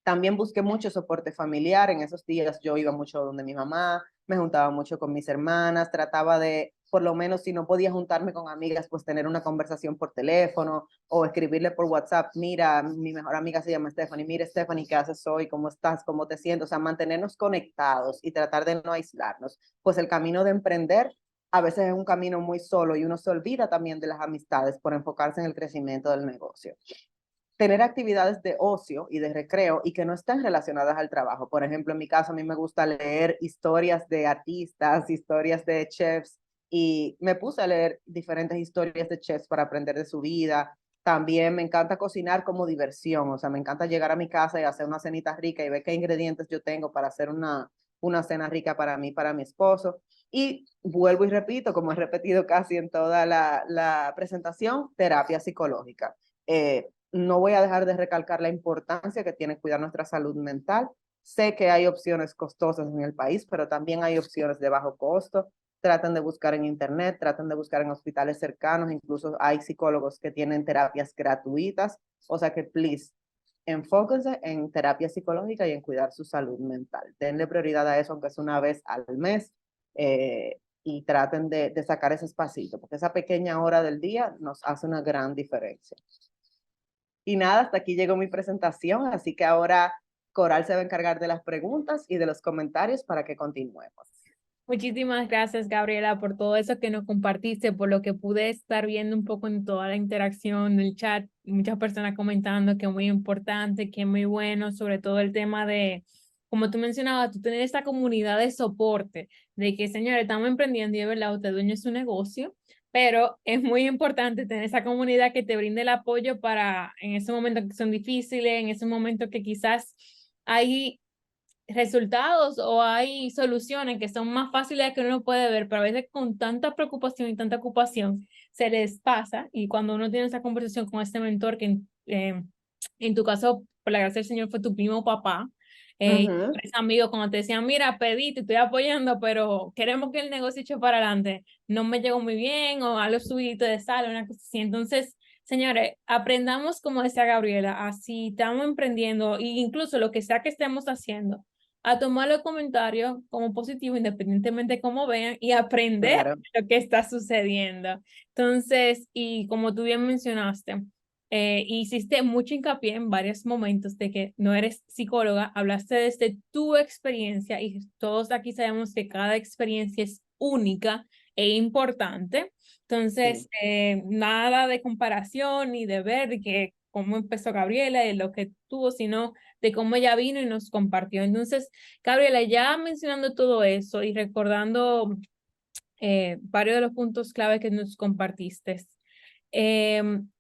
[SPEAKER 2] También busqué mucho soporte familiar. En esos días yo iba mucho donde mi mamá, me juntaba mucho con mis hermanas, trataba de, por lo menos si no podía juntarme con amigas, pues tener una conversación por teléfono o escribirle por WhatsApp, mira, mi mejor amiga se llama Stephanie, mira Stephanie, ¿qué haces hoy? ¿Cómo estás? ¿Cómo te sientes? O sea, mantenernos conectados y tratar de no aislarnos. Pues el camino de emprender a veces es un camino muy solo y uno se olvida también de las amistades por enfocarse en el crecimiento del negocio. Tener actividades de ocio y de recreo y que no estén relacionadas al trabajo. Por ejemplo, en mi caso, a mí me gusta leer historias de artistas, historias de chefs, y me puse a leer diferentes historias de chefs para aprender de su vida. También me encanta cocinar como diversión, o sea, me encanta llegar a mi casa y hacer una cenita rica y ver qué ingredientes yo tengo para hacer una cena rica para mí, para mi esposo. Y vuelvo y repito, como he repetido casi en toda la presentación, terapia psicológica. No voy a dejar de recalcar la importancia que tiene cuidar nuestra salud mental. Sé que hay opciones costosas en el país, pero también hay opciones de bajo costo. Traten de buscar en internet, traten de buscar en hospitales cercanos, incluso hay psicólogos que tienen terapias gratuitas. O sea que, please, enfóquense en terapia psicológica y en cuidar su salud mental. Denle prioridad a eso, aunque es una vez al mes, y traten de sacar ese espacito, porque esa pequeña hora del día nos hace una gran diferencia. Y nada, hasta aquí llegó mi presentación, así que ahora Coral se va a encargar de las preguntas y de los comentarios para que continuemos.
[SPEAKER 1] Muchísimas gracias, Gabriela, por todo eso que nos compartiste, por lo que pude estar viendo un poco en toda la interacción del chat, muchas personas comentando que es muy importante, que es muy bueno, sobre todo el tema de, como tú mencionabas, tú tener esta comunidad de soporte, de que, señores, estamos emprendiendo y de verdad usted dueño de su negocio, pero es muy importante tener esa comunidad que te brinde el apoyo para en esos momentos que son difíciles, en esos momentos que quizás hay resultados o hay soluciones que son más fáciles de que uno puede ver, pero a veces con tanta preocupación y tanta ocupación se les pasa y cuando uno tiene esa conversación con este mentor que en tu caso, por la gracia del Señor, fue tu primo papá, y
[SPEAKER 2] Ujú.
[SPEAKER 1] es amigo, cuando te decían, mira, pedí, te estoy apoyando, pero queremos que el negocio eche para adelante, no me llegó muy bien o algo subidito de sal, una cosa así. Entonces, señores, aprendamos como decía Gabriela, así estamos emprendiendo e incluso lo que sea que estemos haciendo, a tomar los comentarios como positivo, independientemente de cómo vean, y aprender
[SPEAKER 2] Claro,
[SPEAKER 1] lo que está sucediendo. Entonces, y como tú bien mencionaste, hiciste mucho hincapié en varios momentos de que no eres psicóloga, hablaste desde tu experiencia y todos aquí sabemos que cada experiencia es única e importante. Entonces,
[SPEAKER 2] sí.
[SPEAKER 1] nada de comparación ni de ver de que cómo empezó Gabriela y lo que tuvo, sino de cómo ella vino y nos compartió. Entonces, Gabriela, ya mencionando todo eso y recordando varios de los puntos clave que nos compartiste,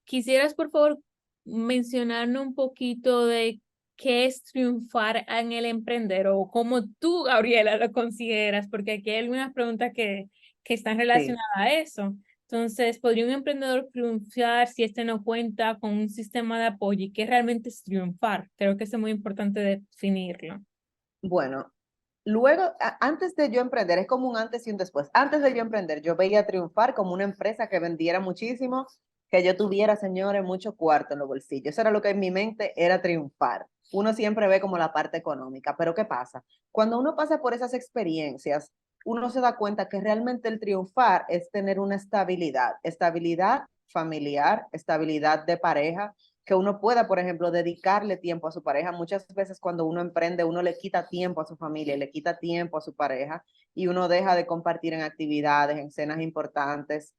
[SPEAKER 1] ¿quisieras, por favor, mencionarnos un poquito de qué es triunfar en el emprender o cómo tú, Gabriela, lo consideras? Porque aquí hay algunas preguntas que están
[SPEAKER 2] Sí.
[SPEAKER 1] relacionadas a eso. Entonces, ¿podría un emprendedor triunfar si este no cuenta con un sistema de apoyo? ¿Y qué realmente es triunfar? Creo que es muy importante definirlo.
[SPEAKER 2] Bueno, luego, antes de yo emprender, es como un antes y un después. Antes de yo emprender, yo veía triunfar como una empresa que vendiera muchísimo, que yo tuviera, señores, mucho cuarto en los bolsillos. Eso era lo que en mi mente era triunfar. Uno siempre ve como la parte económica, pero ¿qué pasa? Cuando uno pasa por esas experiencias, uno se da cuenta que realmente el triunfar es tener una estabilidad, estabilidad familiar, estabilidad de pareja, que uno pueda, por ejemplo, dedicarle tiempo a su pareja. Muchas veces cuando uno emprende, uno le quita tiempo a su familia, le quita tiempo a su pareja y uno deja de compartir en actividades, en cenas importantes,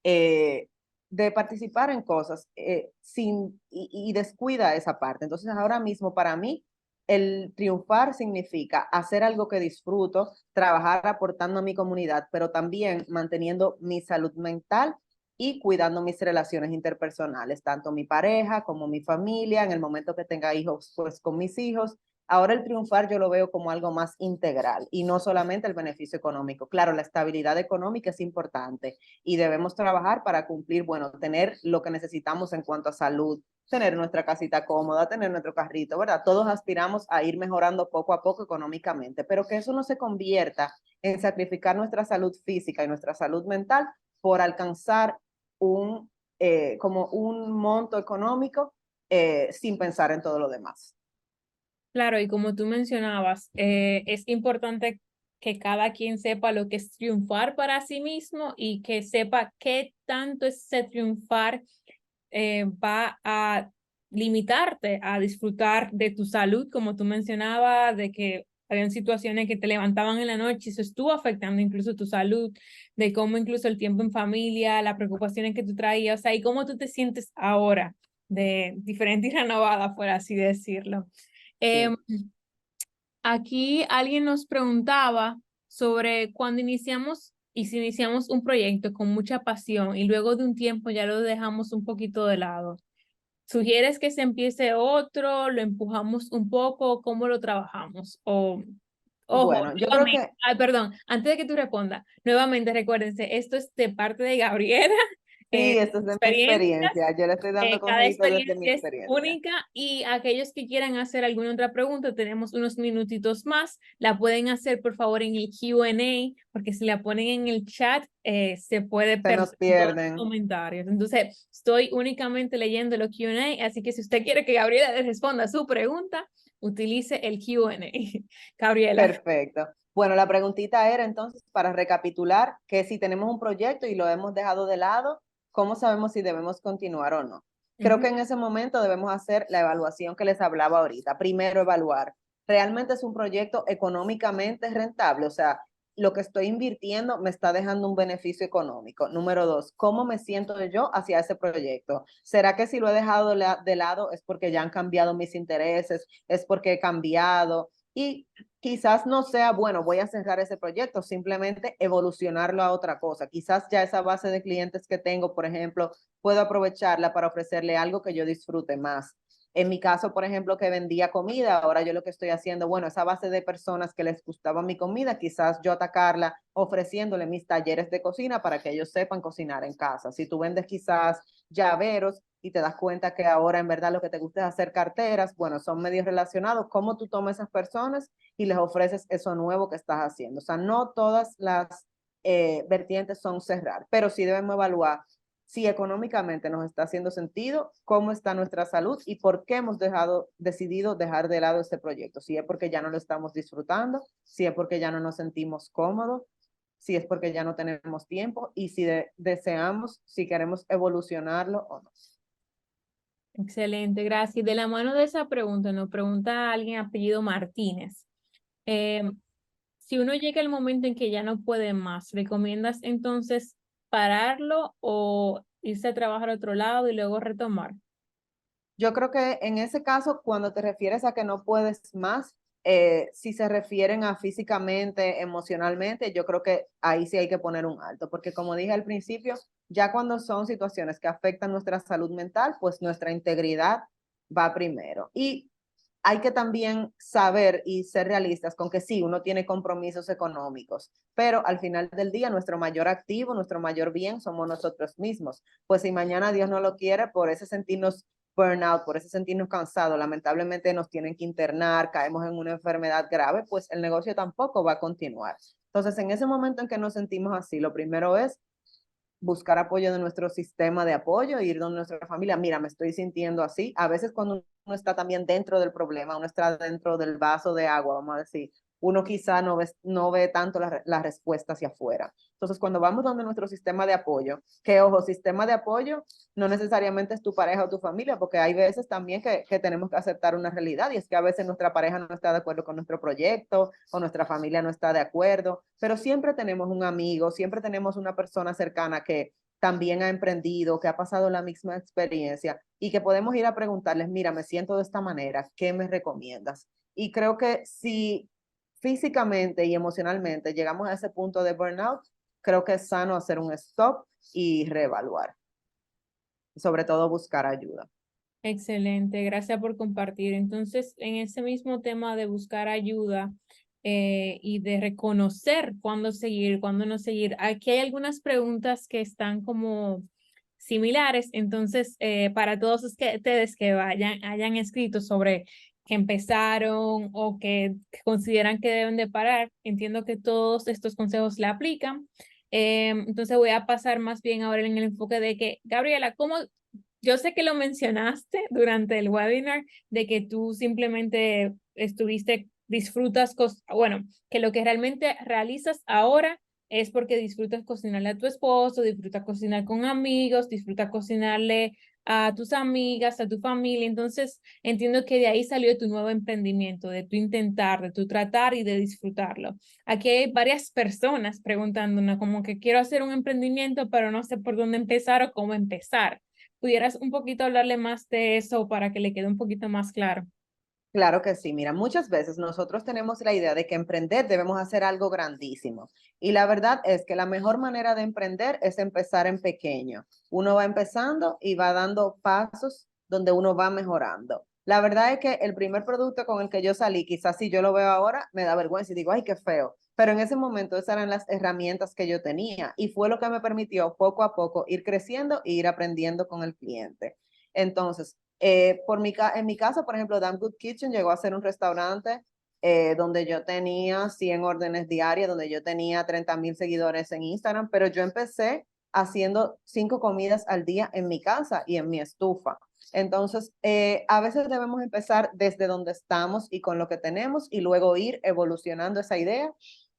[SPEAKER 2] eh, de participar en cosas y descuida esa parte. Entonces ahora mismo para mí el triunfar significa hacer algo que disfruto, trabajar aportando a mi comunidad, pero también manteniendo mi salud mental y cuidando mis relaciones interpersonales, tanto mi pareja como mi familia, en el momento que tenga hijos, pues con mis hijos. Ahora el triunfar yo lo veo como algo más integral y no solamente el beneficio económico. Claro, la estabilidad económica es importante y debemos trabajar para cumplir, bueno, tener lo que necesitamos en cuanto a salud, tener nuestra casita cómoda, tener nuestro carrito, ¿verdad? Todos aspiramos a ir mejorando poco a poco económicamente, pero que eso no se convierta en sacrificar nuestra salud física y nuestra salud mental por alcanzar como un monto económico sin pensar en todo lo demás.
[SPEAKER 1] Claro, y como tú mencionabas, es importante que cada quien sepa lo que es triunfar para sí mismo y que sepa qué tanto ese triunfar va a limitarte a disfrutar de tu salud, como tú mencionabas, de que habían situaciones que te levantaban en la noche y eso estuvo afectando incluso tu salud, de cómo incluso el tiempo en familia, las preocupaciones que tú traías, o sea, y cómo tú te sientes ahora, de diferente y renovada, por así decirlo.
[SPEAKER 2] Sí.
[SPEAKER 1] Em, Aquí alguien nos preguntaba sobre cuando iniciamos y si iniciamos un proyecto con mucha pasión y luego de un tiempo ya lo dejamos un poquito de lado. ¿Sugieres que se empiece otro? ¿Lo empujamos un poco? ¿Cómo lo trabajamos? O, ojo,
[SPEAKER 2] Bueno, yo creo
[SPEAKER 1] nuevamente,
[SPEAKER 2] que
[SPEAKER 1] perdón, antes de que tú respondas, nuevamente recuérdense, esto es de parte de Gabriela
[SPEAKER 2] Sí, esto es de mi
[SPEAKER 1] experiencias.
[SPEAKER 2] experiencia. Yo le estoy dando
[SPEAKER 1] Cada
[SPEAKER 2] consejitos desde mi
[SPEAKER 1] experiencia es
[SPEAKER 2] experiencia.
[SPEAKER 1] única y aquellos que quieran hacer alguna otra pregunta, tenemos unos minutitos más. La pueden hacer por favor en el Q&A, porque si la ponen en el chat, se puede
[SPEAKER 2] Se nos
[SPEAKER 1] perder todos los
[SPEAKER 2] pierden.
[SPEAKER 1] comentarios. Entonces, estoy únicamente leyendo los Q&A, así que si usted quiere que Gabriela le responda su pregunta, utilice el Q&A. Gabriela.
[SPEAKER 2] Perfecto. Bueno, la preguntita era entonces, para recapitular, que si tenemos un proyecto y lo hemos dejado de lado, ¿cómo sabemos si debemos continuar o no? Creo
[SPEAKER 1] Ujú.
[SPEAKER 2] que en ese momento debemos hacer la evaluación que les hablaba ahorita. Primero, evaluar. ¿Realmente es un proyecto económicamente rentable? O sea, lo que estoy invirtiendo me está dejando un beneficio económico. Número dos, ¿cómo me siento yo hacia ese proyecto? ¿Será que si lo he dejado de lado es porque ya han cambiado mis intereses? ¿Es porque he cambiado? Y quizás no sea, bueno, voy a cerrar ese proyecto, simplemente evolucionarlo a otra cosa. Quizás ya esa base de clientes que tengo, por ejemplo, puedo aprovecharla para ofrecerle algo que yo disfrute más. En mi caso, por ejemplo, que vendía comida, ahora yo lo que estoy haciendo, bueno, esa base de personas que les gustaba mi comida, quizás yo atacarla ofreciéndole mis talleres de cocina para que ellos sepan cocinar en casa. Si tú vendes quizás llaveros y te das cuenta que ahora en verdad lo que te gusta es hacer carteras, bueno, son medios relacionados, cómo tú tomas esas personas y les ofreces eso nuevo que estás haciendo. O sea, no todas las vertientes son cerrar, pero sí debemos evaluar si económicamente nos está haciendo sentido, cómo está nuestra salud y por qué hemos decidido dejar de lado este proyecto. Si es porque ya no lo estamos disfrutando, si es porque ya no nos sentimos cómodos, si es porque ya no tenemos tiempo y si deseamos, si queremos evolucionarlo o no.
[SPEAKER 1] Excelente, gracias. De la mano de esa pregunta, nos pregunta alguien apellido Martínez. Eh, si uno llega al momento en que ya no puede más, ¿recomiendas entonces pararlo o irse a trabajar a otro lado y luego retomar?
[SPEAKER 2] Yo creo que en ese caso, cuando te refieres a que no puedes más, si se refieren a físicamente, emocionalmente, yo creo que ahí sí hay que poner un alto, porque como dije al principio, ya cuando son situaciones que afectan nuestra salud mental, pues nuestra integridad va primero. Y hay que también saber y ser realistas con que sí, uno tiene compromisos económicos, pero al final del día nuestro mayor activo, nuestro mayor bien somos nosotros mismos. Pues si mañana Dios no lo quiere, por ese sentirnos burnout, por ese sentirnos cansados, lamentablemente nos tienen que internar, caemos en una enfermedad grave, pues el negocio tampoco va a continuar. Entonces, en ese momento en que nos sentimos así, lo primero es buscar apoyo de nuestro sistema de apoyo, ir donde nuestra familia, mira, me estoy sintiendo así. A veces cuando uno está también dentro del problema, uno está dentro del vaso de agua, vamos a decir, uno quizá no ve tanto la respuesta hacia afuera. Entonces, cuando vamos donde nuestro sistema de apoyo, que ojo, sistema de apoyo no necesariamente es tu pareja o tu familia, porque hay veces también que tenemos que aceptar una realidad y es que a veces nuestra pareja no está de acuerdo con nuestro proyecto o nuestra familia no está de acuerdo, pero siempre tenemos un amigo, siempre tenemos una persona cercana que también ha emprendido, que ha pasado la misma experiencia y que podemos ir a preguntarles, mira, me siento de esta manera, ¿qué me recomiendas? Y creo que si físicamente y emocionalmente llegamos a ese punto de burnout, creo que es sano hacer un stop y reevaluar, sobre todo buscar ayuda.
[SPEAKER 1] Excelente, gracias por compartir. Entonces, en ese mismo tema de buscar ayuda y de reconocer cuándo seguir, cuándo no seguir, aquí hay algunas preguntas que están como similares. Entonces, para todos ustedes que hayan escrito sobre que empezaron o que consideran que deben de parar, entiendo que todos estos consejos le aplican. Entonces voy a pasar más bien ahora en el enfoque de que, Gabriela, ¿cómo yo sé que lo mencionaste durante el webinar de que tú simplemente estuviste, disfrutas, bueno, que lo que realmente realizas ahora es porque disfrutas cocinarle a tu esposo, disfrutas cocinar con amigos, disfrutas cocinarle a tus amigas, a tu familia. Entonces, entiendo que de ahí salió tu nuevo emprendimiento, de tu intentar, de tu tratar y de disfrutarlo. Aquí hay varias personas preguntándonos como que quiero hacer un emprendimiento, pero no sé por dónde empezar o cómo empezar. ¿Pudieras un poquito hablarle más de eso para que le quede un poquito más claro?
[SPEAKER 2] Claro que sí, mira, muchas veces nosotros tenemos la idea de que emprender debemos hacer algo grandísimo. Y la verdad es que la mejor manera de emprender es empezar en pequeño. Uno va empezando y va dando pasos donde uno va mejorando. La verdad es que el primer producto con el que yo salí, quizás si yo lo veo ahora, me da vergüenza y digo, ay, qué feo. pero en ese momento esas eran las herramientas que yo tenía y fue lo que me permitió poco a poco ir creciendo e ir aprendiendo con el cliente. Entonces, en mi caso, por ejemplo, Damn Good Kitchen llegó a ser un restaurante donde yo tenía 100 órdenes diarias, donde yo tenía 30,000 seguidores en Instagram, pero yo empecé haciendo 5 comidas al día en mi casa y en mi estufa. Entonces, a veces debemos empezar desde donde estamos y con lo que tenemos y luego ir evolucionando esa idea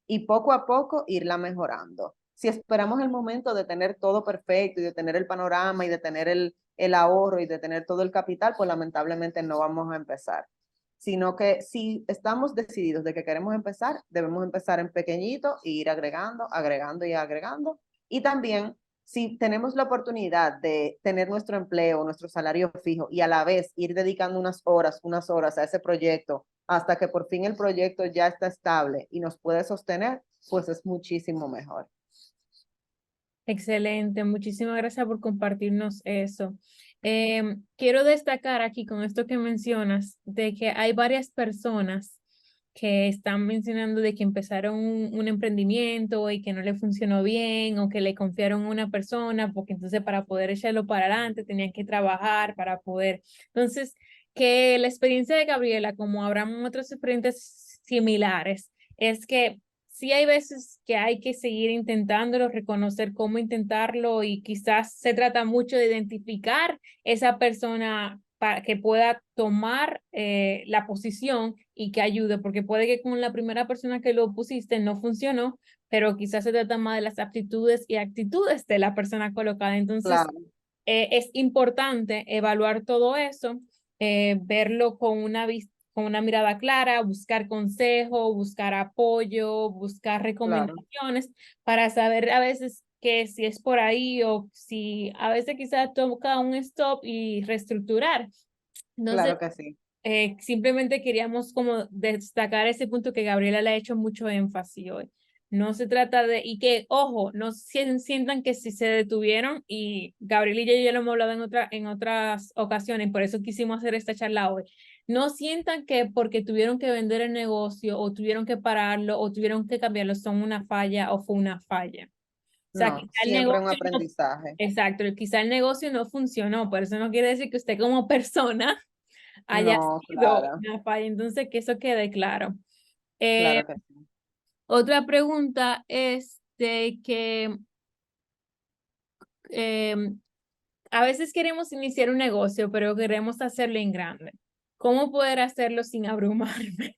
[SPEAKER 2] y poco a poco irla mejorando. Si esperamos el momento de tener todo perfecto y de tener el panorama y de tener el ahorro y de tener todo el capital, pues lamentablemente no vamos a empezar. Sino que si estamos decididos de que queremos empezar, debemos empezar en pequeñito e ir agregando, agregando y agregando. Y también, si tenemos la oportunidad de tener nuestro empleo, nuestro salario fijo y a la vez ir dedicando unas horas a ese proyecto hasta que por fin el proyecto ya está estable y nos puede sostener, pues es muchísimo mejor.
[SPEAKER 1] Excelente, muchísimas gracias por compartirnos eso. Quiero destacar aquí con esto que mencionas, de que hay varias personas que están mencionando de que empezaron un emprendimiento y que no le funcionó bien o que le confiaron a una persona, porque entonces para poder echarlo para adelante tenían que trabajar para poder. Entonces, que la experiencia de Gabriela, como habrán otras experiencias similares, es que sí hay veces que hay que seguir intentándolo, reconocer cómo intentarlo y quizás se trata mucho de identificar esa persona para que pueda tomar la posición y que ayude, porque puede que con la primera persona que lo pusiste no funcionó, pero quizás se trata más de las aptitudes y actitudes de la persona colocada. Entonces,
[SPEAKER 2] Claro,
[SPEAKER 1] es importante evaluar todo eso, verlo con una mirada clara, buscar consejo, buscar apoyo, buscar
[SPEAKER 2] claro,
[SPEAKER 1] recomendaciones para saber a veces que si es por ahí o si a veces quizás toca un stop y reestructurar. Entonces,
[SPEAKER 2] claro que sí.
[SPEAKER 1] simplemente queríamos como destacar ese punto que Gabriela le ha hecho mucho énfasis hoy. No se trata de, y que, ojo, no sientan que si se detuvieron, y Gabriela y yo ya lo hemos hablado en otras ocasiones, por eso quisimos hacer esta charla hoy. No sientan que porque tuvieron que vender el negocio o tuvieron que pararlo o tuvieron que cambiarlo son una falla o fue una falla. O sea,
[SPEAKER 2] No,
[SPEAKER 1] quizá el
[SPEAKER 2] siempre un
[SPEAKER 1] negocio no,
[SPEAKER 2] aprendizaje.
[SPEAKER 1] exacto, quizá el negocio no funcionó, por eso no quiere decir que usted como persona haya
[SPEAKER 2] No,
[SPEAKER 1] sido
[SPEAKER 2] claro,
[SPEAKER 1] una falla. Entonces, que eso quede claro. Eh,
[SPEAKER 2] claro que sí.
[SPEAKER 1] otra pregunta es de que eh, a veces queremos iniciar un negocio, pero queremos hacerlo en grande. ¿Cómo poder hacerlo sin abrumarme?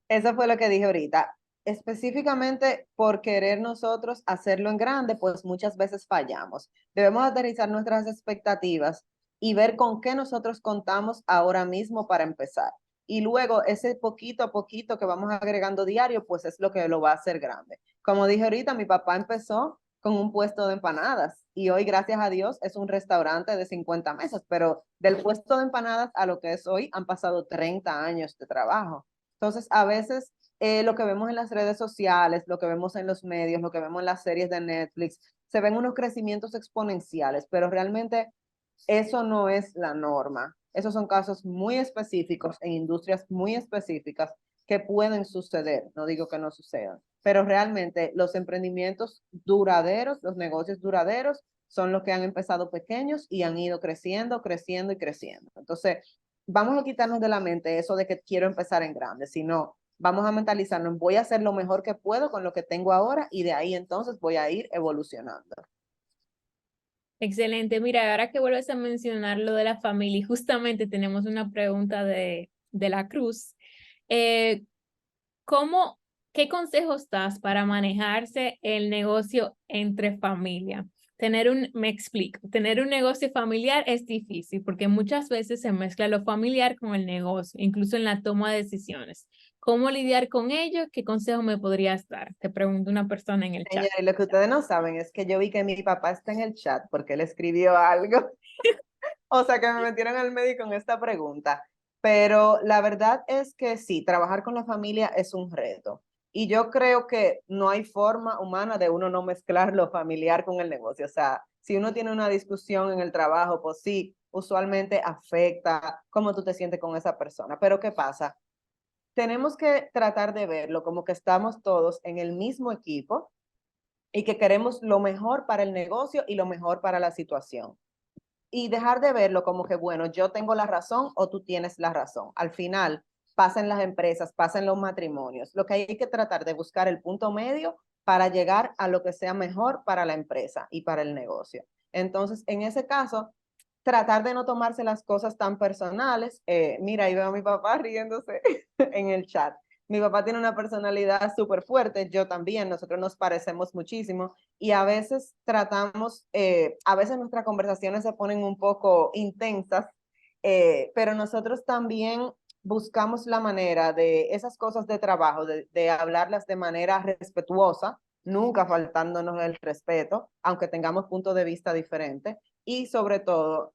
[SPEAKER 2] Eso fue lo que dije ahorita. Específicamente por querer nosotros hacerlo en grande, pues muchas veces fallamos. Debemos aterrizar nuestras expectativas y ver con qué nosotros contamos ahora mismo para empezar. Y luego ese poquito a poquito que vamos agregando diario, pues es lo que lo va a hacer grande. Como dije ahorita, mi papá empezó con un puesto de empanadas y hoy, gracias a Dios, es un restaurante de 50 mesas, pero del puesto de empanadas a lo que es hoy han pasado 30 años de trabajo. Entonces, a veces lo que vemos en las redes sociales, lo que vemos en los medios, lo que vemos en las series de Netflix, se ven unos crecimientos exponenciales, pero realmente eso no es la norma. Esos son casos muy específicos en industrias muy específicas que pueden suceder, no digo que no sucedan, pero realmente los emprendimientos duraderos, los negocios duraderos, son los que han empezado pequeños y han ido creciendo, creciendo y creciendo. Entonces, vamos a quitarnos de la mente eso de que quiero empezar en grande, sino vamos a mentalizarnos, voy a hacer lo mejor que puedo con lo que tengo ahora y de ahí entonces voy a ir evolucionando.
[SPEAKER 1] Excelente. Mira, ahora que vuelves a mencionar lo de la familia, y justamente tenemos una pregunta de la Cruz. Eh, ¿Cómo, qué consejos das para manejarse el negocio entre familia? Me explico, tener un negocio familiar es difícil porque muchas veces se mezcla lo familiar con el negocio, incluso en la toma de decisiones. ¿Cómo lidiar con ello? ¿Qué consejo me podrías dar? Te pregunto una persona en el chat.
[SPEAKER 2] Señores, lo que ustedes no saben es que yo vi que mi papá está en el chat porque él escribió algo. O sea, que me metieron al medio con esta pregunta. Pero la verdad es que sí, trabajar con la familia es un reto. Y yo creo que no hay forma humana de uno no mezclar lo familiar con el negocio. O sea, si uno tiene una discusión en el trabajo, pues sí, usualmente afecta cómo tú te sientes con esa persona. Pero ¿qué pasa? tenemos que tratar de verlo como que estamos todos en el mismo equipo y que queremos lo mejor para el negocio y lo mejor para la situación. Y dejar de verlo como que, bueno, yo tengo la razón o tú tienes la razón. Al final, pasa en las empresas, pasa en los matrimonios. Lo que hay que tratar de buscar el punto medio para llegar a lo que sea mejor para la empresa y para el negocio. Entonces, en ese caso, tratar de no tomarse las cosas tan personales. Mira, ahí veo a mi papá riéndose en el chat. Mi papá tiene una personalidad súper fuerte, yo también, nosotros nos parecemos muchísimo y a veces tratamos, a veces nuestras conversaciones se ponen un poco intensas, pero nosotros también buscamos la manera de esas cosas de trabajo, de hablarlas de manera respetuosa, nunca faltándonos el respeto, aunque tengamos puntos de vista diferentes, y sobre todo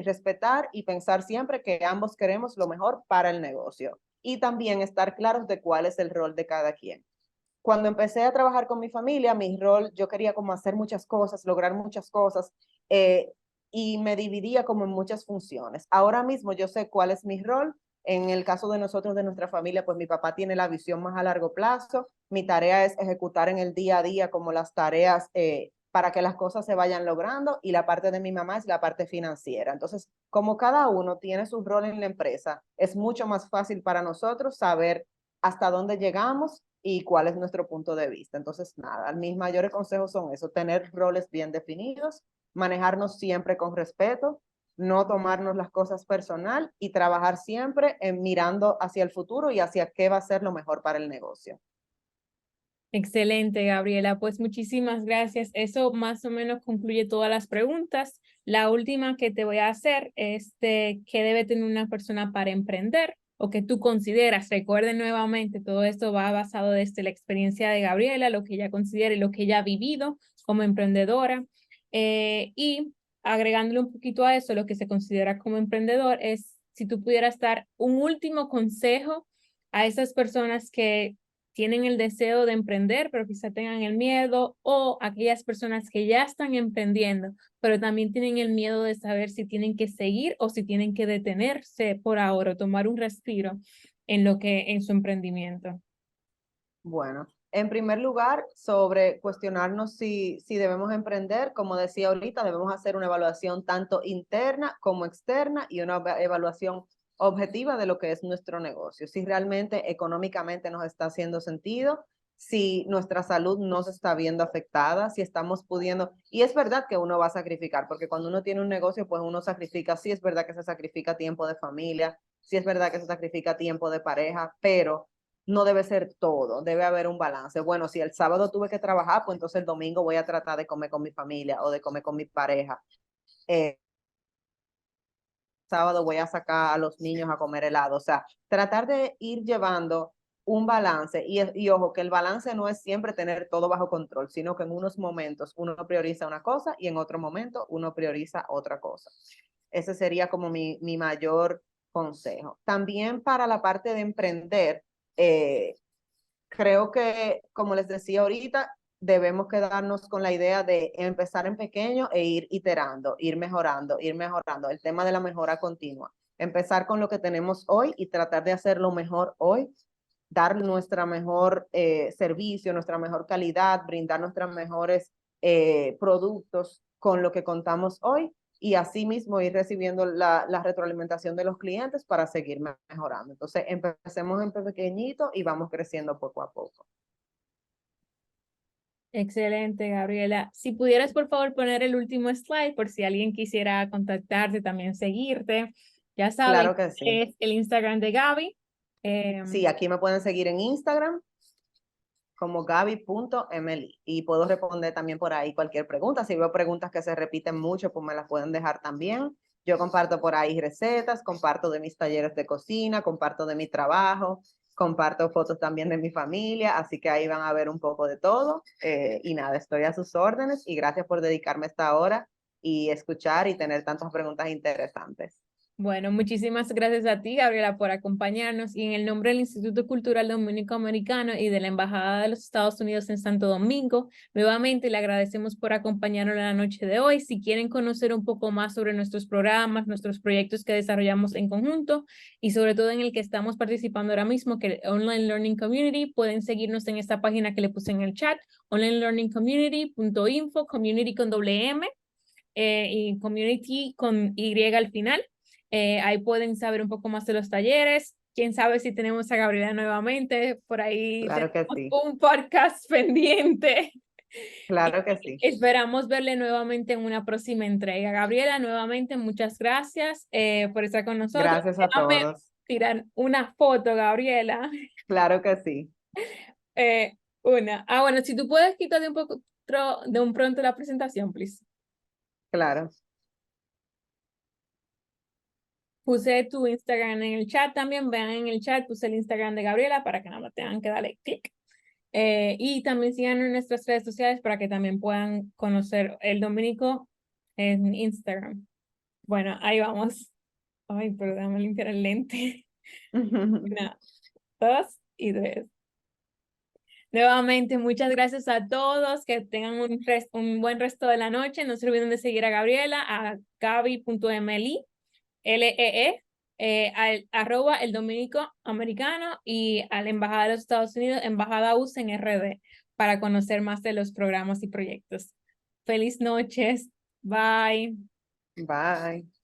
[SPEAKER 2] respetar y pensar siempre que ambos queremos lo mejor para el negocio y también estar claros de cuál es el rol de cada quien. Cuando empecé a trabajar con mi familia, mi rol, yo quería como hacer muchas cosas, lograr muchas cosas, eh, y me dividía como en muchas funciones. Ahora mismo yo sé cuál es mi rol. En el caso de nosotros, de nuestra familia, pues mi papá tiene la visión más a largo plazo. Mi tarea es ejecutar en el día a día como las tareas para que las cosas se vayan logrando y la parte de mi mamá es la parte financiera. Entonces, como cada uno tiene su rol en la empresa, es mucho más fácil para nosotros saber hasta dónde llegamos y cuál es nuestro punto de vista. Entonces, nada, mis mayores consejos son eso, tener roles bien definidos, manejarnos siempre con respeto, no tomarnos las cosas personal y trabajar siempre en mirando hacia el futuro y hacia qué va a ser lo mejor para el negocio.
[SPEAKER 1] Excelente, Gabriela. Pues muchísimas gracias. Eso más o menos concluye todas las preguntas. La última que te voy a hacer es de qué debe tener una persona para emprender o que tú consideras. Recuerden nuevamente, todo esto va basado desde la experiencia de Gabriela, lo que ella considera y lo que ella ha vivido como emprendedora. Y agregándole un poquito a eso, lo que se considera como emprendedor es si tú pudieras dar un último consejo a esas personas que tienen el deseo de emprender, pero quizá tengan el miedo, o aquellas personas que ya están emprendiendo, pero también tienen el miedo de saber si tienen que seguir o si tienen que detenerse por ahora, o tomar un respiro en lo que en su emprendimiento.
[SPEAKER 2] Bueno, en primer lugar, sobre cuestionarnos si debemos emprender, como decía ahorita, debemos hacer una evaluación tanto interna como externa y una evaluación objetiva de lo que es nuestro negocio, si realmente económicamente nos está haciendo sentido, si nuestra salud no se está viendo afectada, si estamos pudiendo, y es verdad que uno va a sacrificar, porque cuando uno tiene un negocio, pues uno sacrifica, sí es verdad que se sacrifica tiempo de familia, sí es verdad que se sacrifica tiempo de pareja, pero no debe ser todo, debe haber un balance. Bueno, si el sábado tuve que trabajar, pues entonces el domingo voy a tratar de comer con mi familia o de comer con mi pareja. Eh, sábado voy a sacar a los niños a comer helado. O sea, tratar de ir llevando un balance y ojo, que el balance no es siempre tener todo bajo control, sino que en unos momentos uno prioriza una cosa y en otro momento uno prioriza otra cosa. Ese sería como mi mayor consejo. También para la parte de emprender, eh, creo que, como les decía ahorita, debemos quedarnos con la idea de empezar en pequeño e ir iterando, ir mejorando, ir mejorando. El tema de la mejora continua. Empezar con lo que tenemos hoy y tratar de hacerlo mejor hoy, dar nuestra mejor servicio, nuestra mejor calidad, brindar nuestros mejores productos con lo que contamos hoy y así mismo ir recibiendo la retroalimentación de los clientes para seguir mejorando. Entonces, empecemos en pequeñito y vamos creciendo poco a poco.
[SPEAKER 1] Excelente, Gabriela. Si pudieras, por favor, poner el último slide por si alguien quisiera contactarte, también seguirte. Ya saben,
[SPEAKER 2] Claro que sí.
[SPEAKER 1] es el Instagram de Gaby.
[SPEAKER 2] Sí, aquí me pueden seguir en Instagram como gaby.mli y puedo responder también por ahí cualquier pregunta. Si veo preguntas que se repiten mucho, pues me las pueden dejar también. Yo comparto por ahí recetas, comparto de mis talleres de cocina, comparto de mi trabajo, comparto fotos también de mi familia, así que ahí van a ver un poco de todo. Y nada, estoy a sus órdenes y gracias por dedicarme esta hora y escuchar y tener tantas preguntas interesantes.
[SPEAKER 1] Bueno, muchísimas gracias a ti, Gabriela, por acompañarnos y en el nombre del Instituto Cultural Dominico Americano y de la Embajada de los Estados Unidos en Santo Domingo, nuevamente le agradecemos por acompañarnos en la noche de hoy. Si quieren conocer un poco más sobre nuestros programas, nuestros proyectos que desarrollamos en conjunto y sobre todo en el que estamos participando ahora mismo, que es Online Learning Community, pueden seguirnos en esta página que le puse en el chat, onlinelearningcommunity.info, community con doble M y community con Y al final. Ahí pueden saber un poco más de los talleres. Quién sabe si tenemos a Gabriela nuevamente. Por ahí
[SPEAKER 2] Claro que
[SPEAKER 1] tenemos
[SPEAKER 2] sí,
[SPEAKER 1] un podcast pendiente. Y
[SPEAKER 2] claro que sí.
[SPEAKER 1] esperamos verle nuevamente en una próxima entrega. Gabriela, nuevamente muchas gracias por estar con nosotros.
[SPEAKER 2] Gracias a
[SPEAKER 1] Déjame
[SPEAKER 2] todos.
[SPEAKER 1] tirar una foto, Gabriela.
[SPEAKER 2] Claro que sí,
[SPEAKER 1] Eh, una. Ah, bueno, si tú puedes quitar de un poco de un pronto la presentación, please.
[SPEAKER 2] claro.
[SPEAKER 1] Puse tu Instagram en el chat también, vean en el chat, puse el Instagram de Gabriela para que no tengan que darle clic. Y también sigan en nuestras redes sociales para que también puedan conocer el Dominico en Instagram. Bueno, ahí vamos. Ay, pero déjame limpiar el lente. Una, dos y tres. Nuevamente, muchas gracias a todos, que tengan un buen resto de la noche. No se olviden de seguir a Gabriela, a gaby.mli LEE, al arroba el Dominico Americano y a la Embajada de los Estados Unidos, Embajada US en RD, para conocer más de los programas y proyectos. Feliz noches. Bye.
[SPEAKER 2] Bye.